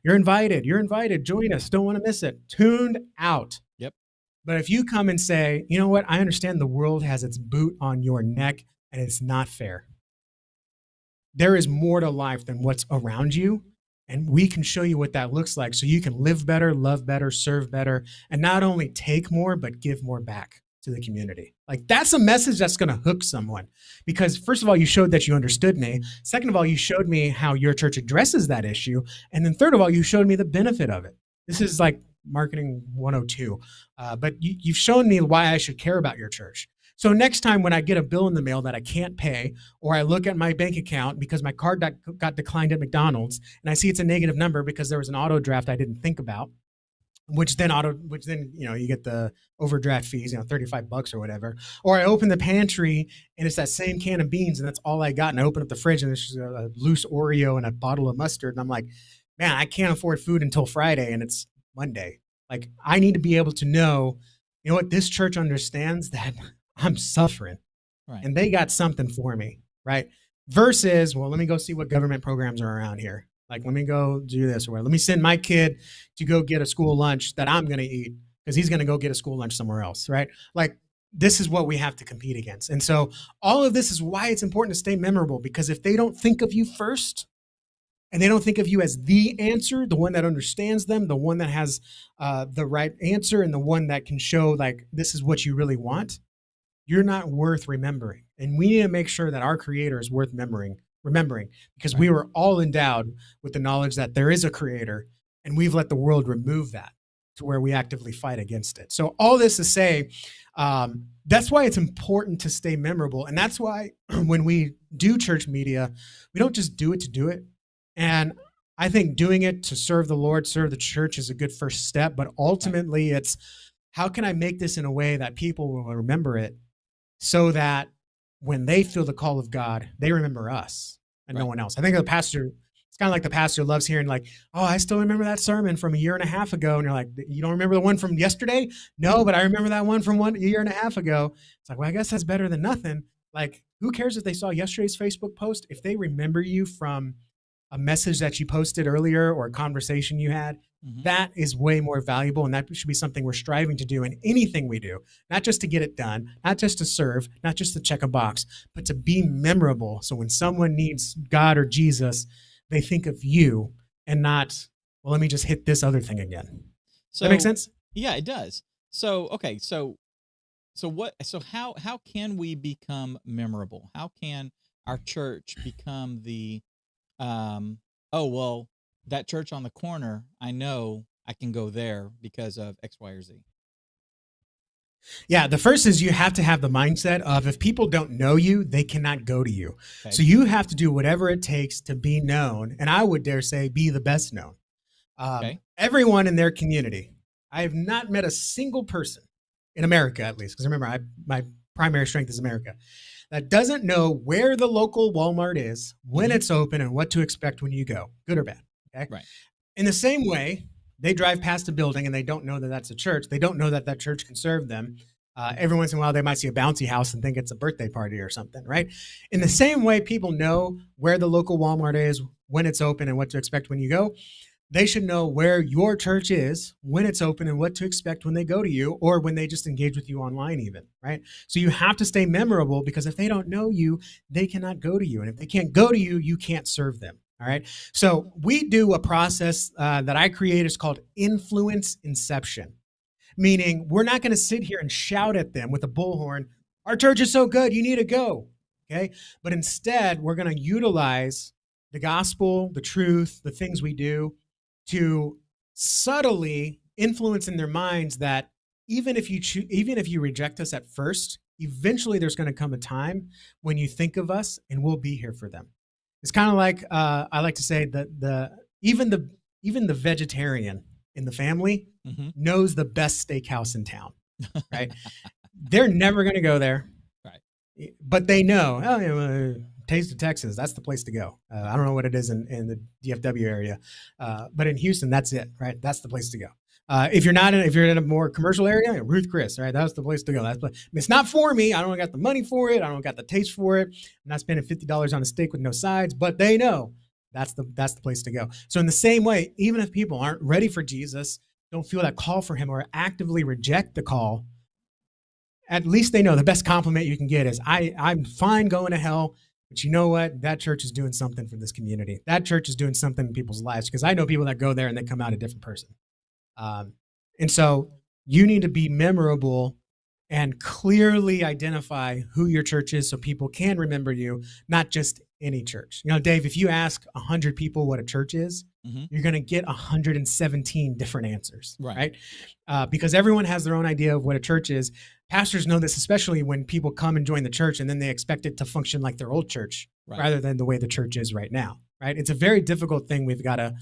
You're invited. You're invited. Join us. Don't want to miss it. Tuned out.
Yep.
But if you come and say, you know what, I understand the world has its boot on your neck and it's not fair. There is more to life than what's around you. And we can show you what that looks like so you can live better, love better, serve better, and not only take more, but give more back to the community. Like that's a message that's going to hook someone because first of all, you showed that you understood me. Second of all, you showed me how your church addresses that issue. And then third of all, you showed me the benefit of it. This is like marketing 102. But you've shown me why I should care about your church. So next time when I get a bill in the mail that I can't pay, or I look at my bank account because my card got declined at McDonald's, and I see it's a negative number because there was an auto draft I didn't think about, which then you get the overdraft fees, $35 or whatever. Or I open the pantry and it's that same can of beans and that's all I got. And I open up the fridge and there's just a loose Oreo and a bottle of mustard. And I'm like, man, I can't afford food until Friday and it's Monday. Like I need to be able to know, you know what, this church understands that I'm suffering
Right.
and they got something for me, right? Versus, well, let me go see what government programs are around here. Like, let me go do this or what. Let me send my kid to go get a school lunch that I'm going to eat because he's going to go get a school lunch somewhere else, right? Like, this is what we have to compete against. And so all of this is why it's important to stay memorable, because if they don't think of you first and they don't think of you as the answer, the one that understands them, the one that has the right answer and the one that can show like, this is what you really want, you're not worth remembering. And we need to make sure that our creator is worth remembering because
Right.
we were all endowed with the knowledge that there is a creator and we've let the world remove that to where we actively fight against it. So all this to say, that's why it's important to stay memorable. And that's why when we do church media, we don't just do it to do it. And I think doing it to serve the Lord, serve the church is a good first step. But ultimately, it's how can I make this in a way that people will remember it so that when they feel the call of God, they remember us and no
Right.
one else. I think the pastor, it's kind of like the pastor loves hearing like, oh, I still remember that sermon from a year and a half ago. And you're like, you don't remember the one from yesterday? No, but I remember that one from a year and a half ago. It's like, well, I guess that's better than nothing. Like, who cares if they saw yesterday's Facebook post? If they remember you from a message that you posted earlier or a conversation you had,
Mm-hmm.
that is way more valuable. And that should be something we're striving to do in anything we do, not just to get it done, not just to serve, not just to check a box, but to be memorable. So when someone needs God or Jesus, they think of you and not, well, let me just hit this other thing again. Does that make
So
sense?
yeah, it does. So okay, so how can we become memorable? How can our church become the oh well, that church on the corner, I know I can go there because of X, Y, or Z.
Yeah, the first is you have to have the mindset of if people don't know you, they cannot go to you.
Okay.
So you have to do whatever it takes to be known. And I would dare say, be the best known.
Okay.
Everyone in their community. I have not met a single person in America, at least, because remember, my primary strength is America, that doesn't know where the local Walmart is, when
Mm-hmm.
it's open, and what to expect when you go, good or bad. Okay.
Right.
In the same way, they drive past a building and they don't know that that's a church. They don't know that that church can serve them. Every once in a while, they might see a bouncy house and think it's a birthday party or something, right? In the same way, people know where the local Walmart is, when it's open, and what to expect when you go. They should know where your church is, when it's open, and what to expect when they go to you or when they just engage with you online, even, right? So you have to stay memorable because if they don't know you, they cannot go to you. And if they can't go to you, you can't serve them. All right. So we do a process that I create. It's called influence inception, meaning we're not going to sit here and shout at them with a bullhorn. Our church is so good. You need to go. Okay. But instead, we're going to utilize the gospel, the truth, the things we do to subtly influence in their minds that even if you reject us at first, eventually there's going to come a time when you think of us and we'll be here for them. It's kind of like I like to say that even the vegetarian in the family
Mm-hmm.
knows the best steakhouse in town, right? They're never going to go there,
Right.
but they know, oh, Taste of Texas, that's the place to go. I don't know what it is in the DFW area, but in Houston, that's it, right? That's the place to go. If you're in a more commercial area, Ruth Chris, right? That's the place to go. It's not for me. I don't got the money for it. I don't got the taste for it. I'm not spending $50 on a steak with no sides, but they know that's the place to go. So in the same way, even if people aren't ready for Jesus, don't feel that call for him or actively reject the call, at least they know the best compliment you can get is I'm fine going to hell, but you know what? That church is doing something for this community. That church is doing something in people's lives, because I know people that go there and they come out a different person. Um, and so you need to be memorable and clearly identify who your church is so people can remember you, not just any church. You know, Dave, if you ask 100 people what a church is,
Mm-hmm.
you're going to get 117 different answers,
Right.
right? Because everyone has their own idea of what a church is. Pastors know this, especially when people come and join the church and then they expect it to function like their old church,
Right.
rather than the way the church is right now, right? It's a very difficult thing we've got to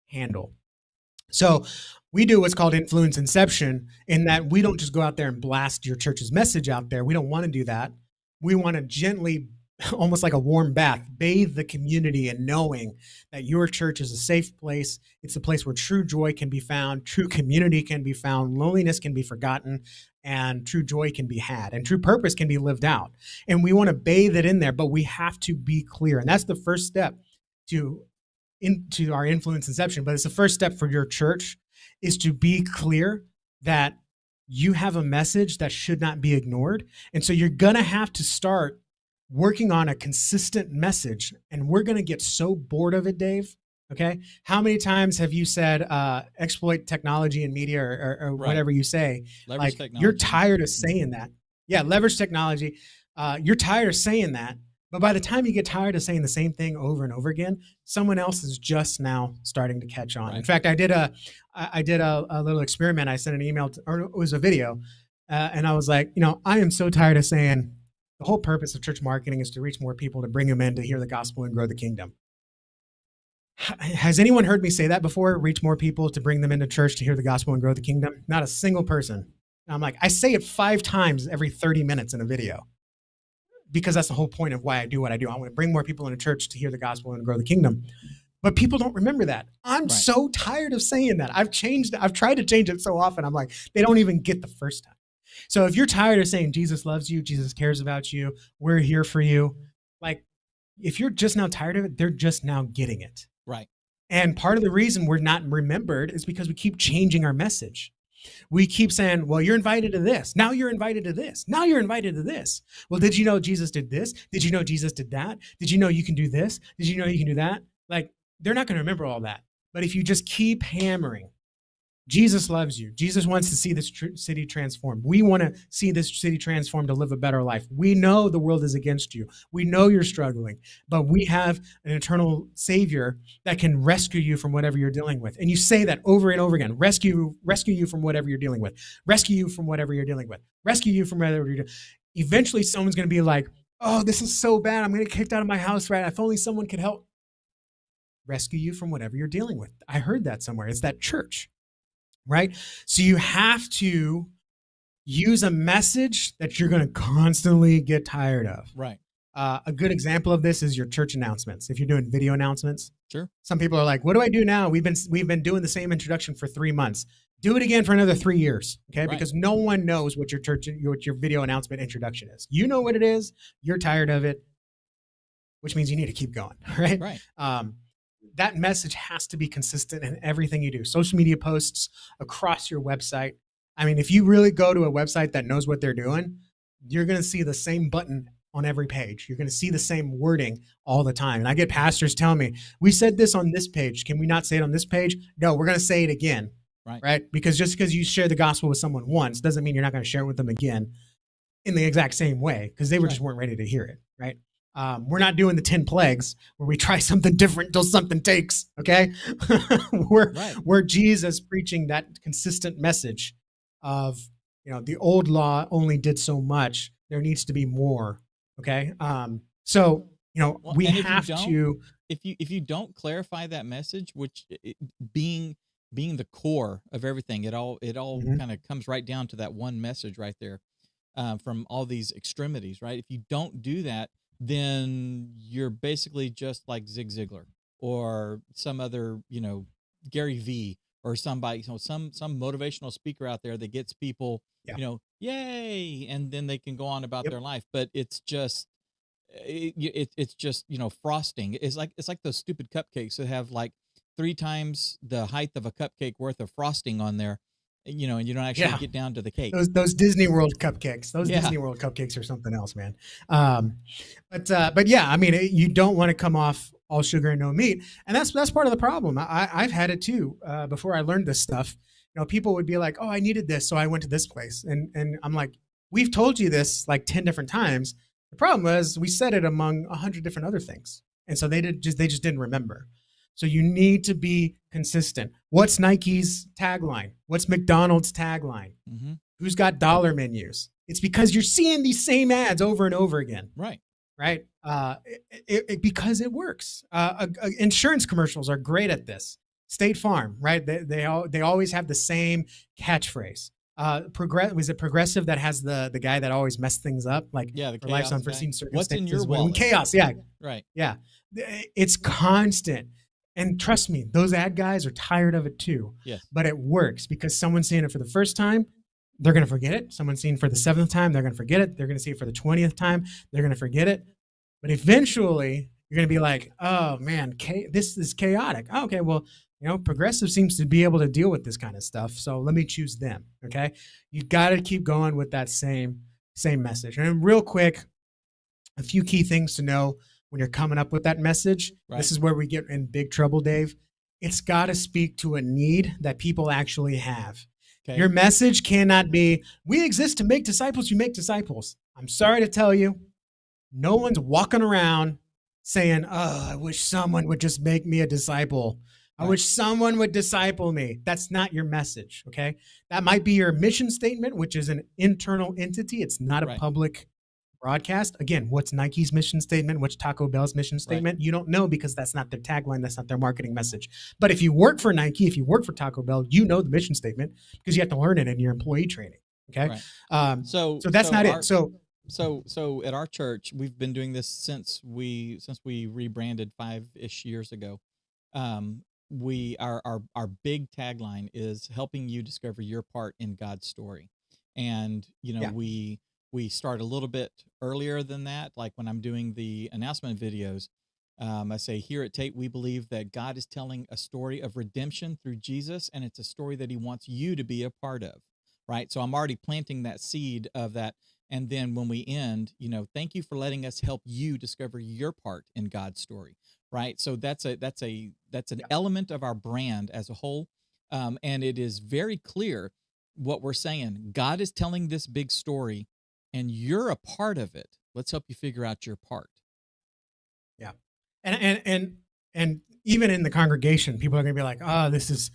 handle. So we do what's called influence inception, in that we don't just go out there and blast your church's message out there. We don't want to do that. We want to gently, almost like a warm bath, bathe the community in knowing that your church is a safe place. It's a place where true joy can be found, true community can be found, loneliness can be forgotten, and true joy can be had, and true purpose can be lived out. And we want to bathe it in there, but we have to be clear. And that's the first step to into our influence inception. But it's the first step for your church, is to be clear that you have a message that should not be ignored. And so you're going to have to start working on a consistent message. And we're going to get so bored of it, Dave. Okay. How many times have you said exploit technology and media, or
Right.
whatever you say?
Leverage
Like,
technology.
you're tired of saying that. Yeah. Leverage technology. You're tired of saying that. But by the time you get tired of saying the same thing over and over again, someone else is just now starting to catch on.
Right.
In fact, I did a little experiment. I sent an email or it was a video, and I was like, I am so tired of saying the whole purpose of church marketing is to reach more people, to bring them in, to hear the gospel and grow the kingdom. Has anyone heard me say that before? Reach more people, to bring them into church, to hear the gospel and grow the kingdom? Not a single person. I'm like, I say it 5 times every 30 minutes in a video, because that's the whole point of why I do what I do. I want to bring more people into church to hear the gospel and grow the kingdom. But people don't remember that. I'm so tired of saying that. I've tried to change it so often. I'm like, they don't even get the first time. So if you're tired of saying Jesus loves you, Jesus cares about you, we're here for you, like, if you're just now tired of it, they're just now getting it.
Right.
And part of the reason we're not remembered is because we keep changing our message. We keep saying, well, you're invited to this. Now you're invited to this. Now you're invited to this. Well, did you know Jesus did this? Did you know Jesus did that? Did you know you can do this? Did you know you can do that? Like, they're not going to remember all that. But if you just keep hammering, Jesus loves you. Jesus wants to see this city transformed. We want to see this city transformed to live a better life. We know the world is against you. We know you're struggling, but we have an eternal Savior that can rescue you from whatever you're dealing with. And you say that over and over again. Rescue you from whatever you're dealing with. Rescue you from whatever you're dealing with. Rescue you from whatever you're doing. Eventually, someone's going to be like, oh, this is so bad. I'm going to get kicked out of my house, right? If only someone could help. Rescue you from whatever you're dealing with. I heard that somewhere. It's that church. Right? So you have to use a message that you're going to constantly get tired of.
Right.
A good example of this is your church announcements. If you're doing video announcements,
sure. Some
people are like, what do I do now? We've been doing the same introduction for 3 months. Do it again for another 3 years. Okay. Right. Because no one knows what your video announcement introduction is. You know what it is. You're tired of it, which means you need to keep going. Right.
Right.
That message has to be consistent in everything you do. Social media posts, across your website. I mean, if you really go to a website that knows what they're doing, you're going to see the same button on every page. You're going to see the same wording all the time. And I get pastors telling me, we said this on this page. Can we not say it on this page? No, we're going to say it again. Right? Because just because you share the gospel with someone once doesn't mean you're not going to share it with them again in the exact same way, because they just weren't ready to hear it. Right? We're not doing the 10 plagues where we try something different until something takes. Okay. we're Jesus preaching that consistent message of, the old law only did so much. There needs to be more. Okay. So, we have to,
if you don't clarify that message, which being the core of everything, it all kind of comes right down to that one message right there, from all these extremities, right? If you don't do that, then you're basically just like Zig Ziglar or some other, Gary V or somebody, some motivational speaker out there that gets people, yay, and then they can go on about their life. But it's just, it's just, frosting. It's like those stupid cupcakes that have like 3 times the height of a cupcake worth of frosting on there, and you don't actually
Yeah.
get down to the cake.
Those Disney World cupcakes. Those
Yeah.
Disney World cupcakes are something else, man. But yeah, I mean, you don't want to come off all sugar and no meat, and that's part of the problem. I've had it too. Before I learned this stuff, people would be like, "Oh, I needed this, so I went to this place," and I'm like, "We've told you this like 10 different times." The problem was we said it among 100 different other things, and so they just didn't remember. So you need to be consistent. What's Nike's tagline? What's McDonald's tagline?
Hmm.
Who's got dollar menus? It's because you're seeing these same ads over and over again,
Right.
right? Because it works. Insurance commercials are great at this. State Farm, right? They always have the same catchphrase. Was it Progressive that has the guy that always messed things up, like
Yeah, the
for life's
chaos guy.
unforeseen
What's in your
circumstances when
wallet?
chaos? Yeah,
Right.
yeah. It's constant. And trust me, those ad guys are tired of it too.
Yes.
But it works because someone's seeing it for the first time, they're going to forget it. Someone's seeing it for the seventh time, they're going to forget it. They're going to see it for the 20th time, they're going to forget it. But eventually, you're going to be like, oh man, this is chaotic. Oh, okay, well, Progressive seems to be able to deal with this kind of stuff. So let me choose them. Okay. You got to keep going with that same message. And real quick, a few key things to know when you're coming up with that message.
Right.
This is where we get in big trouble, Dave. It's got to speak to a need that people actually have.
Okay.
Your message cannot be, we exist to make disciples, you make disciples. I'm sorry to tell you, no one's walking around saying, oh, I wish someone would just make me a disciple. I wish someone would disciple me. That's not your message, okay? That might be your mission statement, which is an internal entity. It's not a public broadcast. Again, what's Nike's mission statement? What's Taco Bell's mission statement? You don't know because that's not their tagline. That's not their marketing message. But if you work for Nike, if you work for Taco Bell, you know the mission statement because you have to learn it in your employee training. Okay. So that's not it.
So at our church, we've been doing this since we rebranded 5-ish years ago. Our big tagline is helping you discover your part in God's story. And, we start a little bit earlier than that. Like when I'm doing the announcement videos, I say, here at Tate, we believe that God is telling a story of redemption through Jesus, and it's a story that he wants you to be a part of, right? So I'm already planting that seed of that. And then when we end, thank you for letting us help you discover your part in God's story, right? So that's an element of our brand as a whole. And it is very clear what we're saying. God is telling this big story, and you're a part of it. Let's help you figure out your part.
Yeah. And even in the congregation, people are going to be like, oh, this is,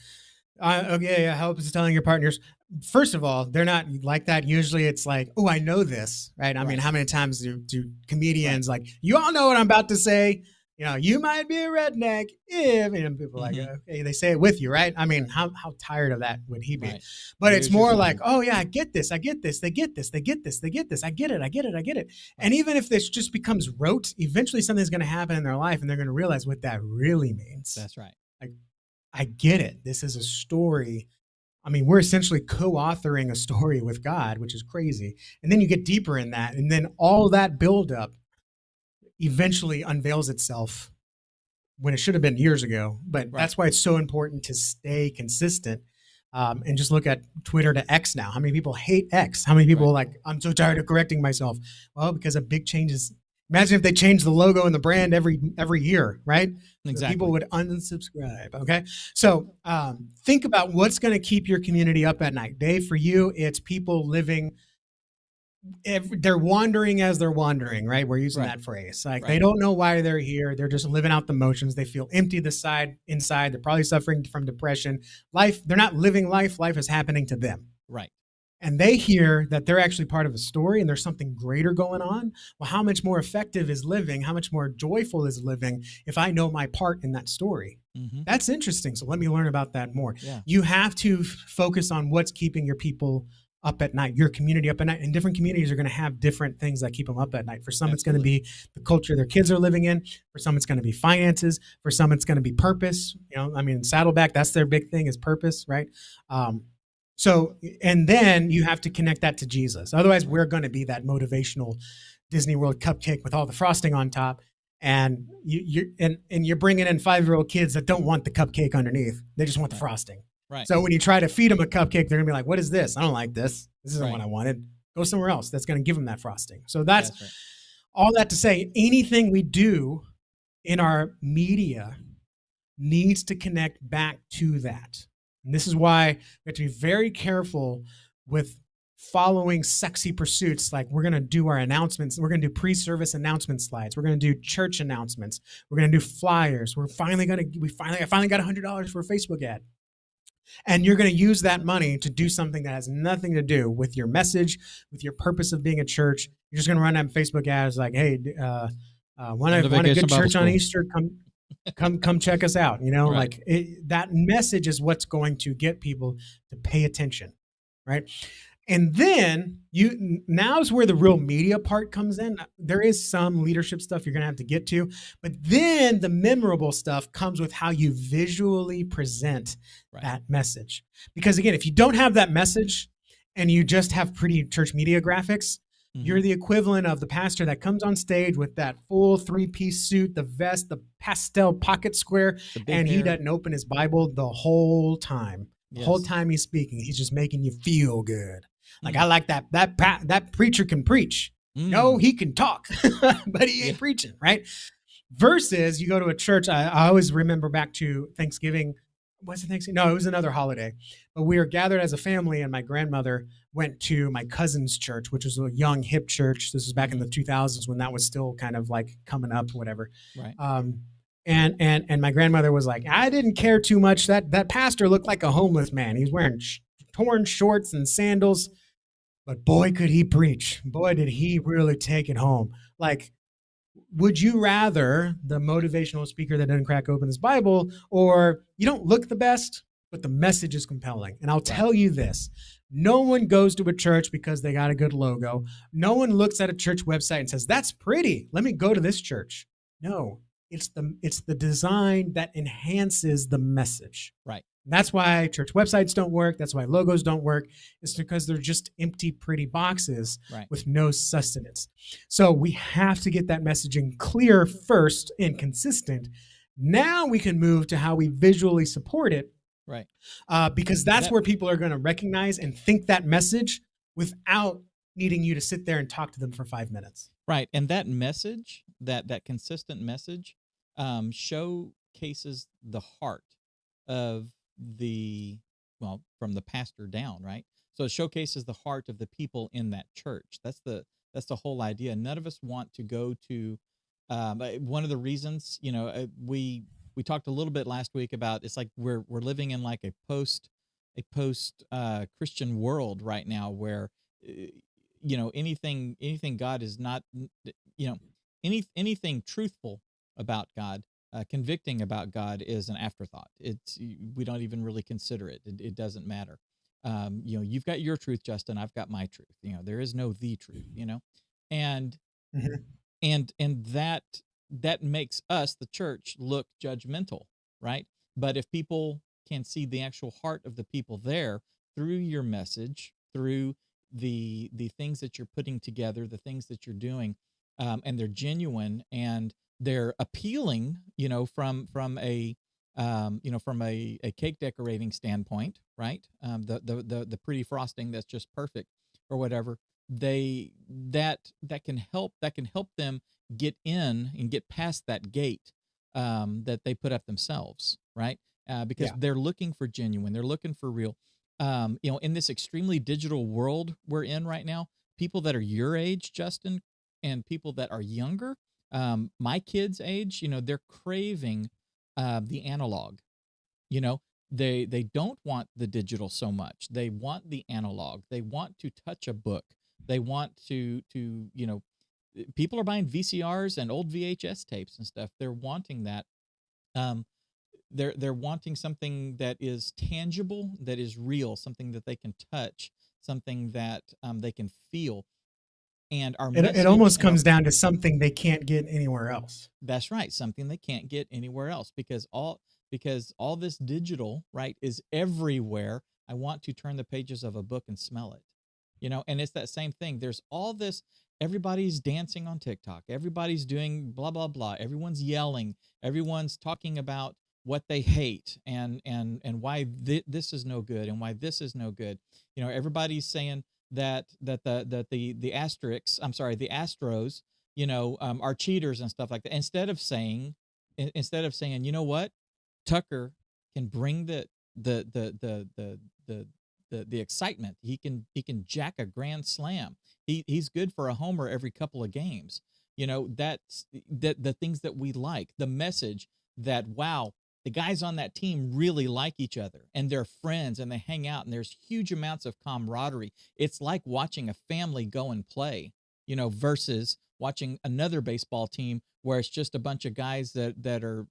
okay, help is telling your partners. First of all, they're not like that. Usually it's like, oh, I know this, right? I mean, how many times do comedians like, you all know what I'm about to say? You might be a redneck if, people like, okay, they say it with you, right? I mean, how tired of that would he be? Right. But it's more like, oh yeah, I get this. They get this. I get it. Right. And even if this just becomes rote, eventually something's going to happen in their life and they're going to realize what that really means.
That's right.
Like, I get it. This is a story. I mean, we're essentially co-authoring a story with God, which is crazy. And then you get deeper in that. And then all that buildup eventually unveils itself when it should have been years ago. But that's why it's so important to stay consistent. And just look at Twitter to X now. How many people hate X? How many people are like, I'm so tired of correcting myself? Well, because of big changes. Imagine if they changed the logo and the brand every year, right?
Exactly.
So people would unsubscribe. Okay. So think about what's going to keep your community up at night. Dave, for you, it's people living. They're wandering as they're wandering, right? We're using that phrase. Like they don't know why they're here. They're just living out the motions. They feel empty inside. They're probably suffering from depression. They're not living life. Life is happening to them.
Right.
And they hear that they're actually part of a story and there's something greater going on. Well, how much more effective is living? How much more joyful is living if I know my part in that story? Mm-hmm. That's interesting. So let me learn about that more. Yeah. You have to focus on what's keeping your people up at night, your community up at night. And different communities are going to have different things that keep them up at night. For some, it's going to be the culture their kids are living in. For some, it's going to be finances. For some, it's going to be purpose. Saddleback, that's their big thing is purpose, right? And then you have to connect that to Jesus. Otherwise, we're going to be that motivational Disney World cupcake with all the frosting on top. and you're bringing in 5-year-old kids that don't want the cupcake underneath. They just want the
Right.
frosting.
Right.
So when you try to feed them a cupcake, they're gonna be like, "What is this? I don't like this. This isn't what
Right.
I wanted. Go somewhere else." That's gonna give them that frosting. So that's
That's right.
all that to say. Anything we do in our media needs to connect back to that. And this is why we have to be very careful with following sexy pursuits. Like, we're going to do our announcements. We're going to do pre-service announcement slides. We're going to do church announcements. We're going to do flyers. I finally got $100 for a Facebook ad. And you're going to use that money to do something that has nothing to do with your message, with your purpose of being a church. You're just going to run that Facebook ads like, "Hey, want
Come to
a
Vacation
good
Bible
church on
School.
Easter? Come check us out."
Right.
Like that message is what's going to get people to pay attention, right? And then now's where the real media part comes in. There is some leadership stuff you're going to have to get to, but then the memorable stuff comes with how you visually present
Right.
that message. Because again, if you don't have that message and you just have pretty church media graphics, you're the equivalent of the pastor that comes on stage with that full 3-piece suit, the vest, the pastel pocket square,
The big
and he
hair.
doesn't open his Bible the whole time. The whole
Yes.
time he's speaking, he's just making you feel good. Like, I
Mm.
like that preacher can preach. No,
Mm.
he can talk, but he ain't
Yeah.
preaching, right? Versus you go to a church. I always remember back to Thanksgiving. Was it Thanksgiving? No, it was another holiday. But we were gathered as a family, and my grandmother went to my cousin's church, which was a young, hip church. This was back in the 2000s when that was still kind of like coming up, whatever.
Right.
And my grandmother was like, "I didn't care too much. That pastor looked like a homeless man. He's wearing torn shorts and sandals, but boy, could he preach. Boy, did he really take it home." Like, would you rather the motivational speaker that doesn't crack open his Bible, or you don't look the best, but the message is compelling? And I'll
Right.
tell you this: no one goes to a church because they got a good logo. No one looks at a church website and says, "That's pretty. Let me go to this church." No, it's the design that enhances the message.
Right.
That's why church websites don't work. That's why logos don't work. It's because they're just empty, pretty boxes
Right.
with no sustenance. So we have to get that messaging clear first and consistent. Now we can move to how we visually support it,
Right.
because that's
That
where people are going to recognize and think that message without needing you to sit there and talk to them for 5 minutes.
Right. And that message, that consistent message, showcases the heart of from the pastor down, right? So it showcases the heart of the people in that church. That's the whole idea. None of us want to go to one of the reasons, we talked a little bit last week about, it's like we're living in like a post Christian world right now, where anything God is not, anything truthful about God, convicting about God, is an afterthought. We don't even really consider it. It doesn't matter. You've got your truth, Justin. I've got my truth. There is no the truth. And
Mhm.
and that makes us, the church, look judgmental, right? But if people can see the actual heart of the people there through your message, through the things that you're putting together, the things that you're doing, and they're genuine and they're appealing, from a cake decorating standpoint, right? The pretty frosting that's just perfect or whatever. That can help them get in and get past that gate, that they put up themselves, right? Because
Yeah.
they're looking for genuine, they're looking for real. In this extremely digital world we're in right now, people that are your age, Justin, and people that are younger, my kids' age, they're craving the analog. You know, they don't want the digital so much. They want the analog. They want to touch a book. They want to people are buying VCRs and old VHS tapes and stuff. They're wanting that. Um, they're wanting something that is tangible, that is real, something that they can touch, something that they can feel. And our
It
message
almost
and our
comes down to something they can't get anywhere else.
That's right, something they can't get anywhere else, because all this digital, right, is everywhere. I want to turn the pages of a book and smell it. And it's that same thing. There's all this. everybody's dancing on TikTok. Everybody's doing blah blah blah. Everyone's yelling. Everyone's talking about what they hate and why this is no good and why this is no good. Everybody's saying that the asterisks, I'm sorry, the Astros, are cheaters and stuff like that. Instead of saying, you know what, Tucker can bring the excitement. He can jack a grand slam. He's good for a homer every couple of games. That's the things that we like. The message that, wow, the guys on that team really like each other and they're friends and they hang out and there's huge amounts of camaraderie. It's like watching a family go and play, versus watching another baseball team where it's just a bunch of guys that are,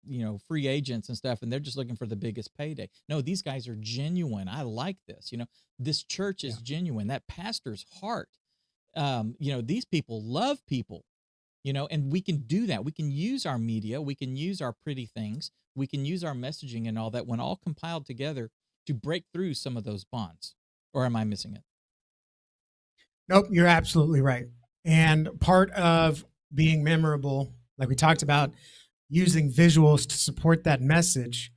free agents and stuff, and they're just looking for the biggest payday. No, these guys are genuine. I like this. This church is genuine. That pastor's heart. These people love people. And we can do that. We can use our media. We can use our pretty things. We can use our messaging and all that, when all compiled together, to break through some of those bonds. Or am I missing it?
Nope, you're absolutely right. And part of being memorable, like we talked about, using visuals to support that message,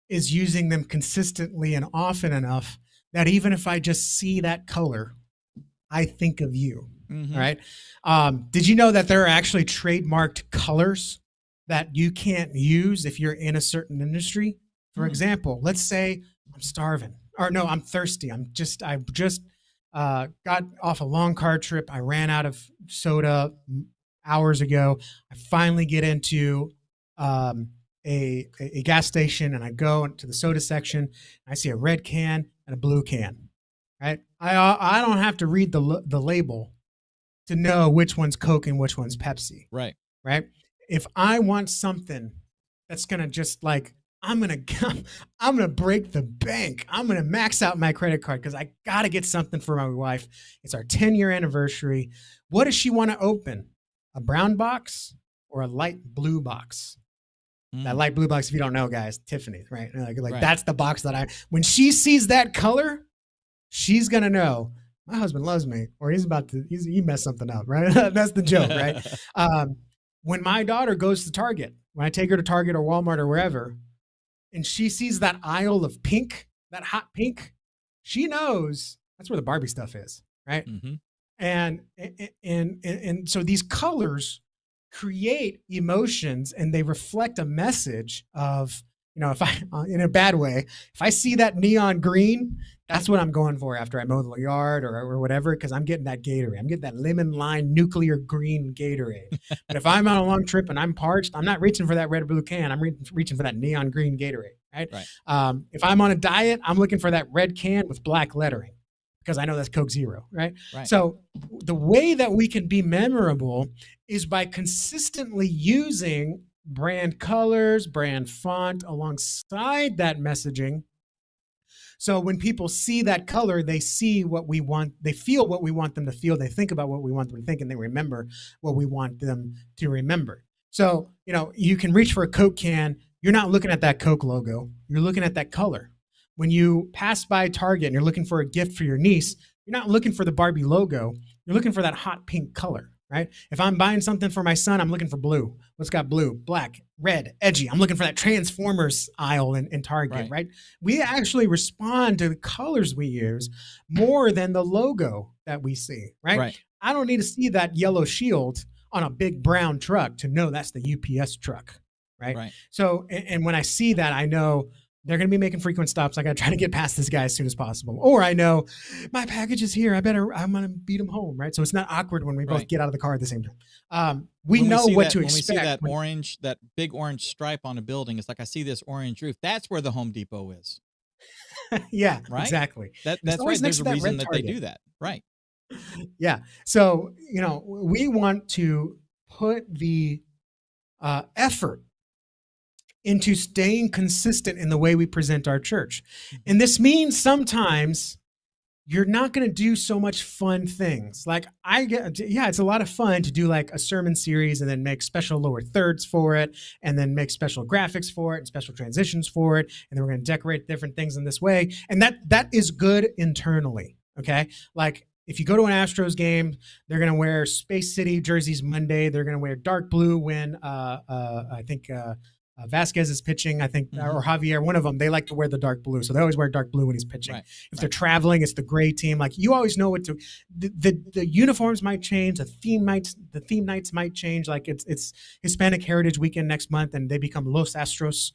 is using them consistently and often enough that even if I just see that color, I think of you.
Mm-hmm.
Right? Did you know that there are actually trademarked colors that you can't use if you're in a certain industry? For example, let's say I'm starving, or no, I'm thirsty. I just got off a long car trip. I ran out of soda hours ago. I finally get into a gas station, and I go into the soda section. And I see a red can and a blue can. Right? I don't have to read the label to know which one's Coke and which one's Pepsi.
Right.
Right. If I want something that's going to just like, I'm going to break the bank. I'm going to max out my credit card because I got to get something for my wife. It's our 10-year anniversary. What does she want to open? A brown box or a light blue box? That light blue box, if you don't know, guys, Tiffany, right? Like right. That's the box that when she sees that color, she's going to know my husband loves me, or he messed something up, right? That's the joke, right? When my daughter goes to Target, when I take her to Target or Walmart or wherever, and she sees that aisle of pink, that hot pink, she knows that's where the Barbie stuff is, right?
Mm-hmm.
And so these colors create emotions, and they reflect a message of, if I, in a bad way, if I see that neon green, that's what I'm going for after I mow the yard or whatever, because I'm getting that Gatorade. I'm getting that lemon lime nuclear green Gatorade. But if I'm on a long trip and I'm parched, I'm not reaching for that red or blue can. I'm reaching for that neon green Gatorade, right? If I'm on a diet, I'm looking for that red can with black lettering because I know that's Coke Zero, right? So the way that we can be memorable is by consistently using brand colors, brand font alongside that messaging. So when people see that color, they see what we want, they feel what we want them to feel, they think about what we want them to think, and they remember what we want them to remember. So, you can reach for a Coke can, you're not looking at that Coke logo, you're looking at that color. When you pass by Target and you're looking for a gift for your niece, you're not looking for the Barbie logo, you're looking for that hot pink color. Right? If I'm buying something for my son, I'm looking for blue. What's got blue, black, red, edgy? I'm looking for that Transformers aisle in Target, right? We actually respond to the colors we use more than the logo that we see, right? I don't need to see that yellow shield on a big brown truck to know that's the UPS truck, right? So, and when I see that, I know they're going to be making frequent stops. I got to try to get past this guy as soon as possible. Or I know my package is here. I'm going to beat him home, right? So it's not awkward when we both get out of the car at the same time. We know what to expect.
When we see that big orange stripe on a building, it's like, I see this orange roof. That's where the Home Depot is.
Yeah, exactly.
That's right. There's a reason that they do that. Right.
Yeah. So, we want to put the effort into staying consistent in the way we present our church. And this means sometimes you're not going to do so much fun things. Like it's a lot of fun to do like a sermon series and then make special lower thirds for it and then make special graphics for it and special transitions for it. And then we're going to decorate different things in this way. And that is good internally. Okay. Like If you go to an Astros game, they're going to wear Space City jerseys Monday. They're going to wear dark blue when I think Vasquez is pitching, I think,
Mm-hmm.
or Javier, one of them, they like to wear the dark blue. So they always wear dark blue when he's pitching.
Right.
If they're
Right.
traveling, it's the gray team. Like you always know what to. The uniforms might change. The theme nights might change. Like it's Hispanic Heritage Weekend next month, and they become Los Astros.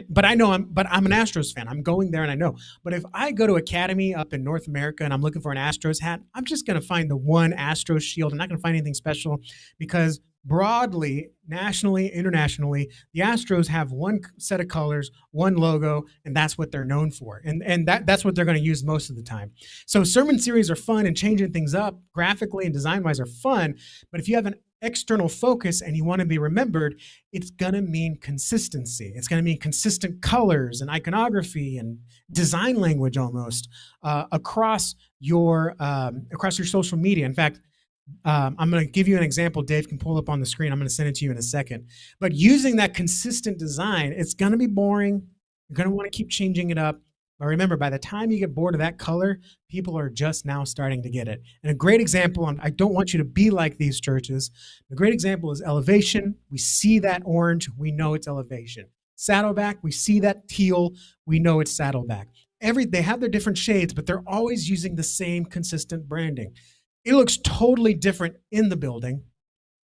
But I'm an Astros fan. I'm going there, and I know. But if I go to Academy up in North America and I'm looking for an Astros hat, I'm just going to find the one Astros shield. I'm not going to find anything special because broadly, nationally, internationally, the Astros have one set of colors, one logo, and that's what they're known for. And that's what they're going to use most of the time. So sermon series are fun and changing things up graphically and design-wise are fun. But if you have an external focus and you want to be remembered, it's going to mean consistency. It's going to mean consistent colors and iconography and design language almost across your social media. In fact, I'm going to give you an example. Dave can pull up on the screen. I'm going to send it to you in a second. But using that consistent design, it's going to be boring. You're going to want to keep changing it up. But remember, by the time you get bored of that color, people are just now starting to get it. And a great example, and I don't want you to be like these churches. A great example is Elevation. We see that orange. We know it's Elevation. Saddleback, we see that teal. We know it's Saddleback. They have their different shades, but they're always using the same consistent branding. It looks totally different in the building,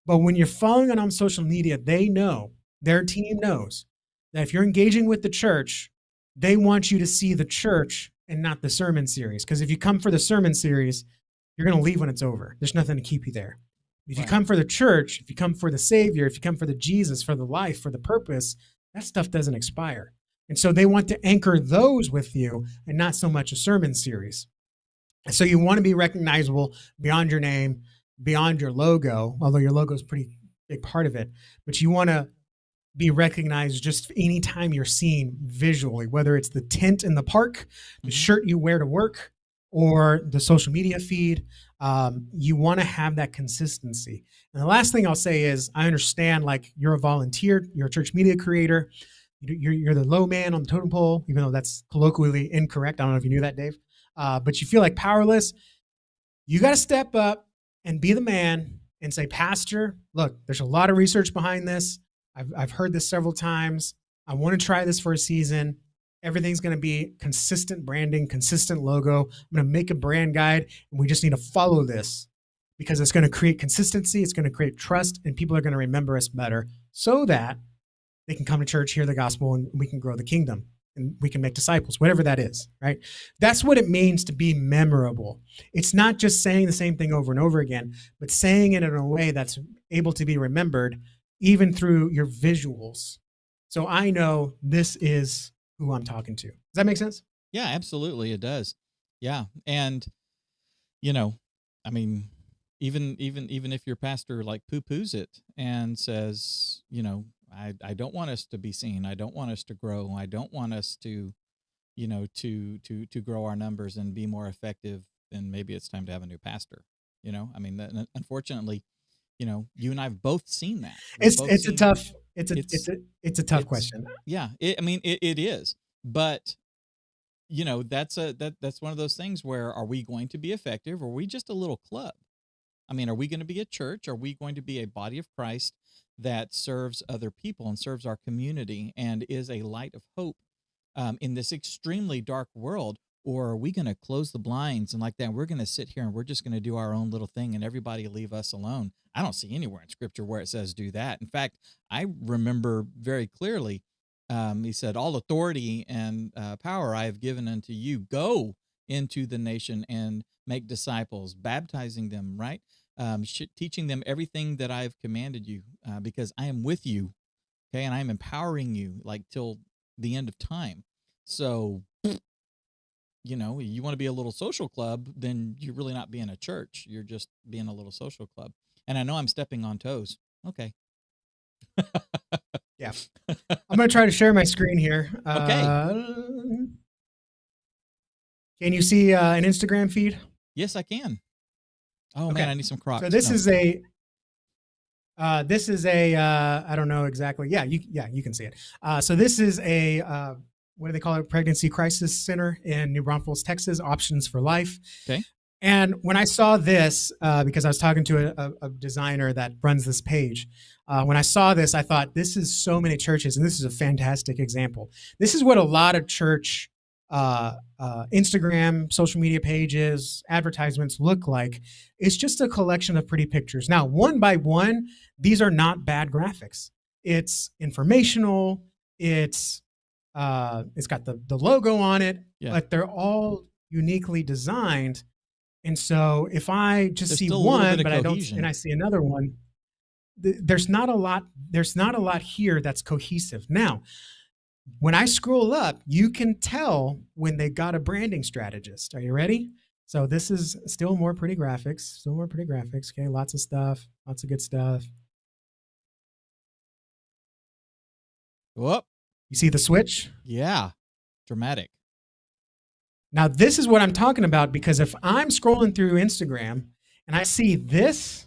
but when you're following it on social media, their team knows that if you're engaging with the church, they want you to see the church and not the sermon series. Because if you come for the sermon series, you're going to leave when it's over. There's nothing to keep you there. If you come for the church, if you come for the Savior, if you come for the Jesus, for the life, for the purpose, that stuff doesn't expire. And so they want to anchor those with you and not so much a sermon series. So you want to be recognizable beyond your name, beyond your logo, although your logo is a pretty big part of it. But you want to be recognized just anytime you're seen visually, whether it's the tent in the park, the shirt you wear to work, or the social media feed. You want to have that consistency. And the last thing I'll say is I understand, like, you're a volunteer, you're a church media creator, you're the low man on the totem pole, even though that's colloquially incorrect. I don't know if you knew that, Dave. But you feel like powerless. You got to step up and be the man and say, Pastor, look, there's a lot of research behind this. I've heard this several times. I want to try this for a season. Everything's going to be consistent branding, consistent logo. I'm going to make a brand guide, and we just need to follow this because it's going to create consistency. It's going to create trust, and people are going to remember us better so that they can come to church, hear the gospel, and we can grow the kingdom. And we can make disciples, whatever that is, right? That's what it means to be memorable. It's not just saying the same thing over and over again, but saying it in a way that's able to be remembered even through your visuals. So I know this is who I'm talking to. Does that make sense?
Yeah, absolutely. It does. Yeah. And, you know, I mean, even if your pastor like poo-poos it and says, I don't want us to be seen. I don't want us to grow. I don't want us to, to grow our numbers and be more effective. Then maybe it's time to have a new pastor. I mean, unfortunately, you and I've both seen that.
It's a tough question.
Yeah, it is. But that's one of those things where, are we going to be effective, or are we just a little club? I mean, are we going to be a church? Are we going to be a body of Christ that serves other people and serves our community and is a light of hope in this extremely dark world? Or are we going to close the blinds and like that? We're going to sit here and we're just going to do our own little thing and everybody leave us alone. I don't see anywhere in Scripture where it says do that. In fact, I remember very clearly, he said, all authority and power I have given unto you. Go into the nation and make disciples, baptizing them, right? Teaching them everything that I've commanded you, because I am with you, okay? And I am empowering you, like, till the end of time. So, you want to be a little social club, then you're really not being a church. You're just being a little social club. And I know I'm stepping on toes. Okay.
Yeah. I'm going to try to share my screen here.
Okay.
Can you see an Instagram feed?
Yes, I can. Oh, okay. Man, I need some Crocs.
So this is a, I don't know exactly. Yeah, you can see it. So this is a, what do they call it? Pregnancy Crisis Center in New Braunfels, Texas, Options for Life.
Okay.
And when I saw this, because I was talking to a designer that runs this page, when I saw this, I thought, this is so many churches, and this is a fantastic example. This is what a lot of church Instagram, social media pages, advertisements look like. It's just a collection of pretty pictures. Now, one by one, these are not bad graphics. It's informational. It's got the logo on it,
Yeah.
but they're all uniquely designed. And so if I just
There's
see
still a little bit
one,
of
but I don't, and
cohesion.
I see another one, there's not a lot. There's not a lot here that's cohesive. Now, when I scroll up, you can tell when they got a branding strategist. Are you ready? So this is still more pretty graphics. Still more pretty graphics. Okay, lots of stuff. Lots of good stuff.
Whoop.
You see the switch?
Yeah. Dramatic.
Now, this is what I'm talking about, because if I'm scrolling through Instagram and I see this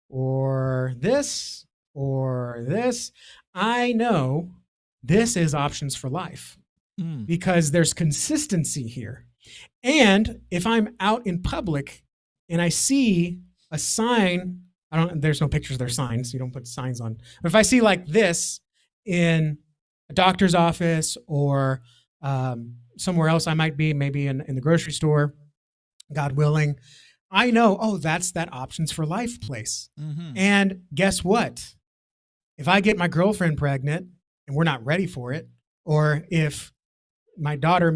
or this or this, I know this is options for life
Mm.
because there's consistency here. And if I'm out in public and I see a sign, there's no pictures, there's signs. You don't put signs on. But if I see like this in a doctor's office or somewhere else I might be, maybe in the grocery store, God willing, I know, oh, that's that options for life place.
Mm-hmm.
And guess what? If I get my girlfriend pregnant and we're not ready for it, or if my daughter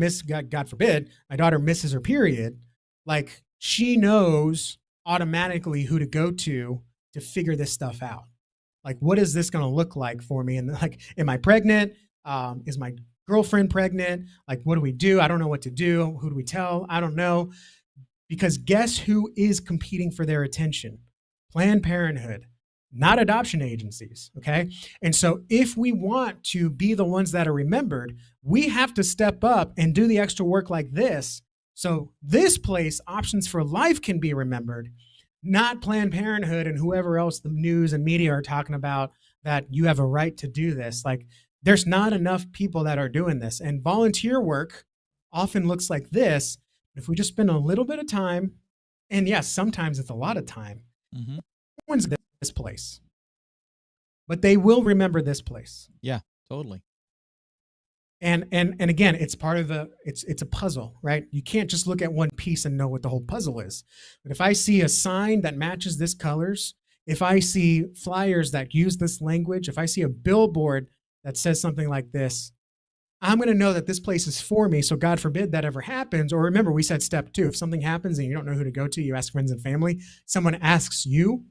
God forbid, my daughter misses her period, like she knows automatically who to go to figure this stuff out. Like, what is this going to look like for me? And like, am I pregnant? Is my girlfriend pregnant? Like, what do we do? I don't know what to do. Who do we tell? I don't know. Because guess who is competing for their attention? Planned Parenthood, not adoption agencies. Okay. And so if we want to be the ones that are remembered, we have to step up and do the extra work like this. So this place, Options for Life, can be remembered, not Planned Parenthood and whoever else the news and media are talking about that you have a right to do this. Like, there's not enough people that are doing this. And volunteer work often looks like this. If we just spend a little bit of time, and yes, sometimes it's a lot of time,
Mm-hmm.
no one's this place, but they will remember this place.
Yeah, totally.
And again, it's part of it's a puzzle, right? You can't just look at one piece and know what the whole puzzle is. But if I see a sign that matches this colors, if I see flyers that use this language, if I see a billboard that says something like this, I'm going to know that this place is for me. So God forbid that ever happens. Or remember, we said step 2. If something happens and you don't know who to go to, you ask friends and family. Someone asks you,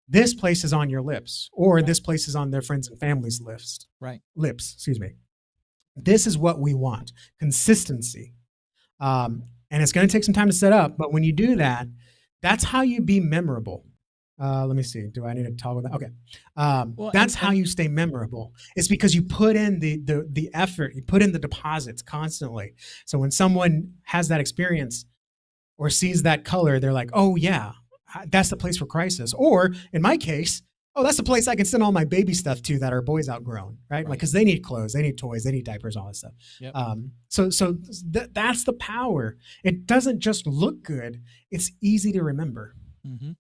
this place is on your lips, or
Right.
this place is on their friends and family's list.
Right.
Lips, excuse me. This is what we want: consistency. And it's going to take some time to set up, but when you do that, that's how you be memorable. Let me see. Do I need to talk with that? Okay.
Well,
That's how you stay memorable. It's because you put in the effort, you put in the deposits constantly. So when someone has that experience or sees that color, they're like, oh yeah, that's the place for crisis. Or in my case, oh, that's the place I can send all my baby stuff to that are boys outgrown, right? Like, because they need clothes, they need toys, they need diapers, all that stuff.
Yep.
That's the power. It doesn't just look good; it's easy to remember.
Mm-hmm.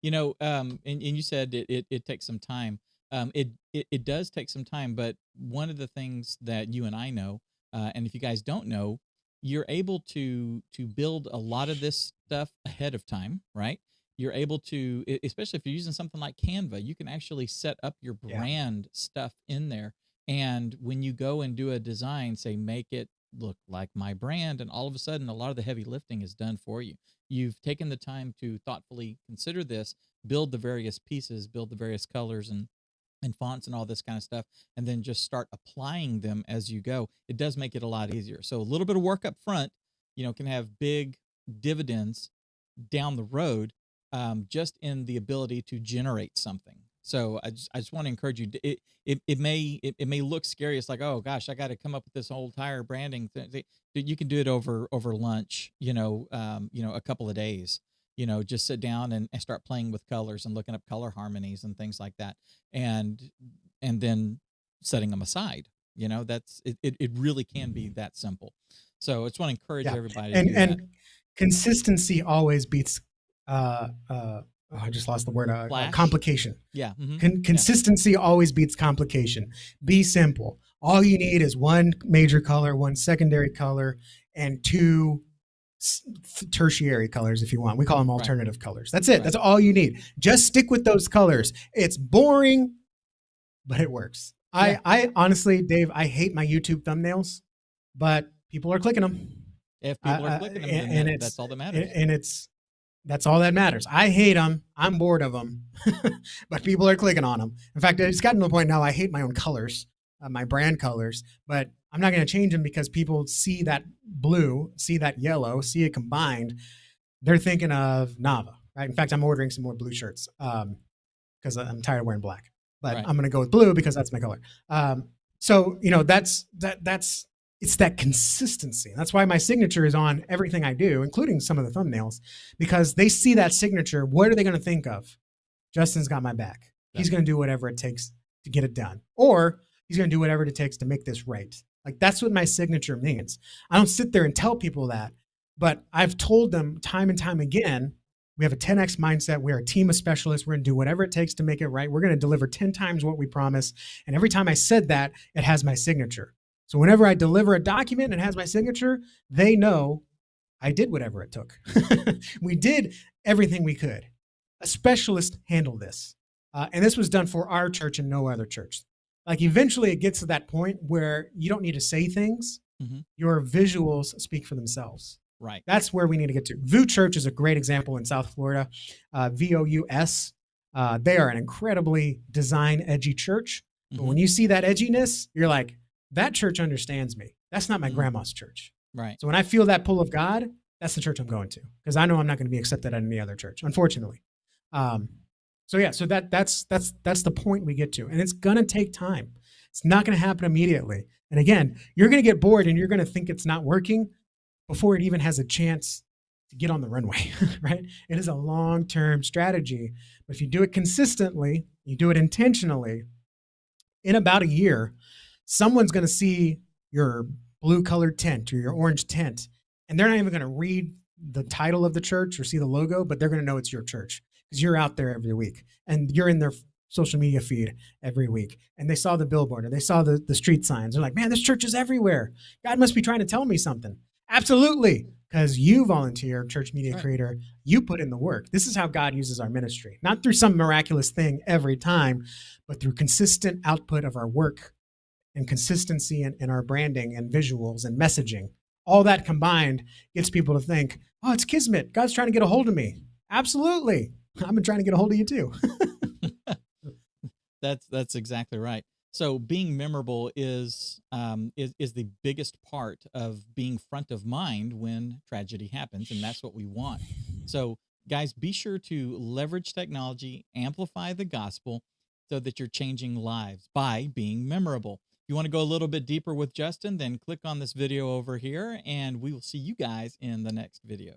You know, and you said it takes some time. It does take some time, but one of the things that you and I know, and if you guys don't know, you're able to build a lot of this stuff ahead of time, right? You're able to, especially if you're using something like Canva, you can actually set up your
Yeah.
brand stuff in there. And when you go and do a design, say, make it look like my brand, and all of a sudden, a lot of the heavy lifting is done for you. You've taken the time to thoughtfully consider this, build the various pieces, build the various colors and fonts and all this kind of stuff, and then just start applying them as you go. It does make it a lot easier. So a little bit of work up front, can have big dividends down the road, just in the ability to generate something. So I just want to encourage you. It may look scary. It's like, oh gosh, I got to come up with this whole entire branding thing. You can do it over lunch. A couple of days. Just sit down and start playing with colors and looking up color harmonies and things like that, and then setting them aside. That's it. It really can be that simple. So I just want to encourage
Yeah.
everybody to
And
do that.
and consistency always beats I just lost the word,
Flash.
complication.
Yeah. Yeah.
Consistency always beats complication. Be simple. All you need is one major color, one secondary color, and two tertiary colors if you want. We call them
Right.
alternative colors. That's it.
Right.
That's all you need. Just stick with those colors. It's boring, but it works.
Yeah.
I honestly, Dave, I hate my YouTube thumbnails, but people are clicking them.
If people are clicking them, then
And
that's all that matters.
it's that's all that matters. I hate them. I'm bored of them, but people are clicking on them. In fact, it's gotten to the point now I hate my own colors, my brand colors, but I'm not going to change them because people see that blue, see that yellow, see it combined. They're thinking of Nava, right? In fact, I'm ordering some more blue shirts because I'm tired of wearing black. But
Right.
I'm going to go with blue because that's my color. So that's it's that consistency. That's why my signature is on everything I do, including some of the thumbnails, because they see that signature. What are they going to think of? Justin's got my back. He's going to do whatever it takes to get it done, or he's going to do whatever it takes to make this right. Like that's what my signature means. I don't sit there and tell people that, but I've told them time and time again, we have a 10x mindset. We're a team of specialists. We're going to do whatever it takes to make it right. We're going to deliver 10 times what we promise. And every time I said that, it has my signature. So whenever I deliver a document and it has my signature, they know I did whatever it took. We did everything we could. A specialist handled this. And this was done for our church and no other church. Like eventually it gets to that point where you don't need to say things.
Mm-hmm.
Your visuals speak for themselves.
Right.
That's where we need to get to. VOUS Church is a great example in South Florida. VOUS. They are an incredibly design edgy church. But when you see that edginess, you're like, that church understands me. That's not my grandma's church.
Right.
So when I feel that pull of God, that's the church I'm going to, because I know I'm not going to be accepted at any other church, unfortunately. So that's the point we get to, and it's going to take time. It's not going to happen immediately. And again, you're going to get bored and you're going to think it's not working before it even has a chance to get on the runway, right? It is a long-term strategy. But if you do it consistently, you do it intentionally, in about a year, someone's going to see your blue colored tent or your orange tent, and they're not even going to read the title of the church or see the logo, but they're going to know it's your church because you're out there every week and you're in their social media feed every week. And they saw the billboard or they saw the street signs. They're like, man, this church is everywhere. God must be trying to tell me something. Absolutely. Because you volunteer, church media creator, you put in the work. This is how God uses our ministry, not through some miraculous thing every time, but through consistent output of our work and consistency in our branding and visuals and messaging. All that combined gets people to think, oh, it's Kismet. God's trying to get a hold of me. Absolutely. I've been trying to get a hold of you too.
That's exactly right. So being memorable is the biggest part of being front of mind when tragedy happens, and that's what we want. So guys, be sure to leverage technology, amplify the gospel, so that you're changing lives by being memorable. If you want to go a little bit deeper with Justin, then click on this video over here, and we will see you guys in the next video.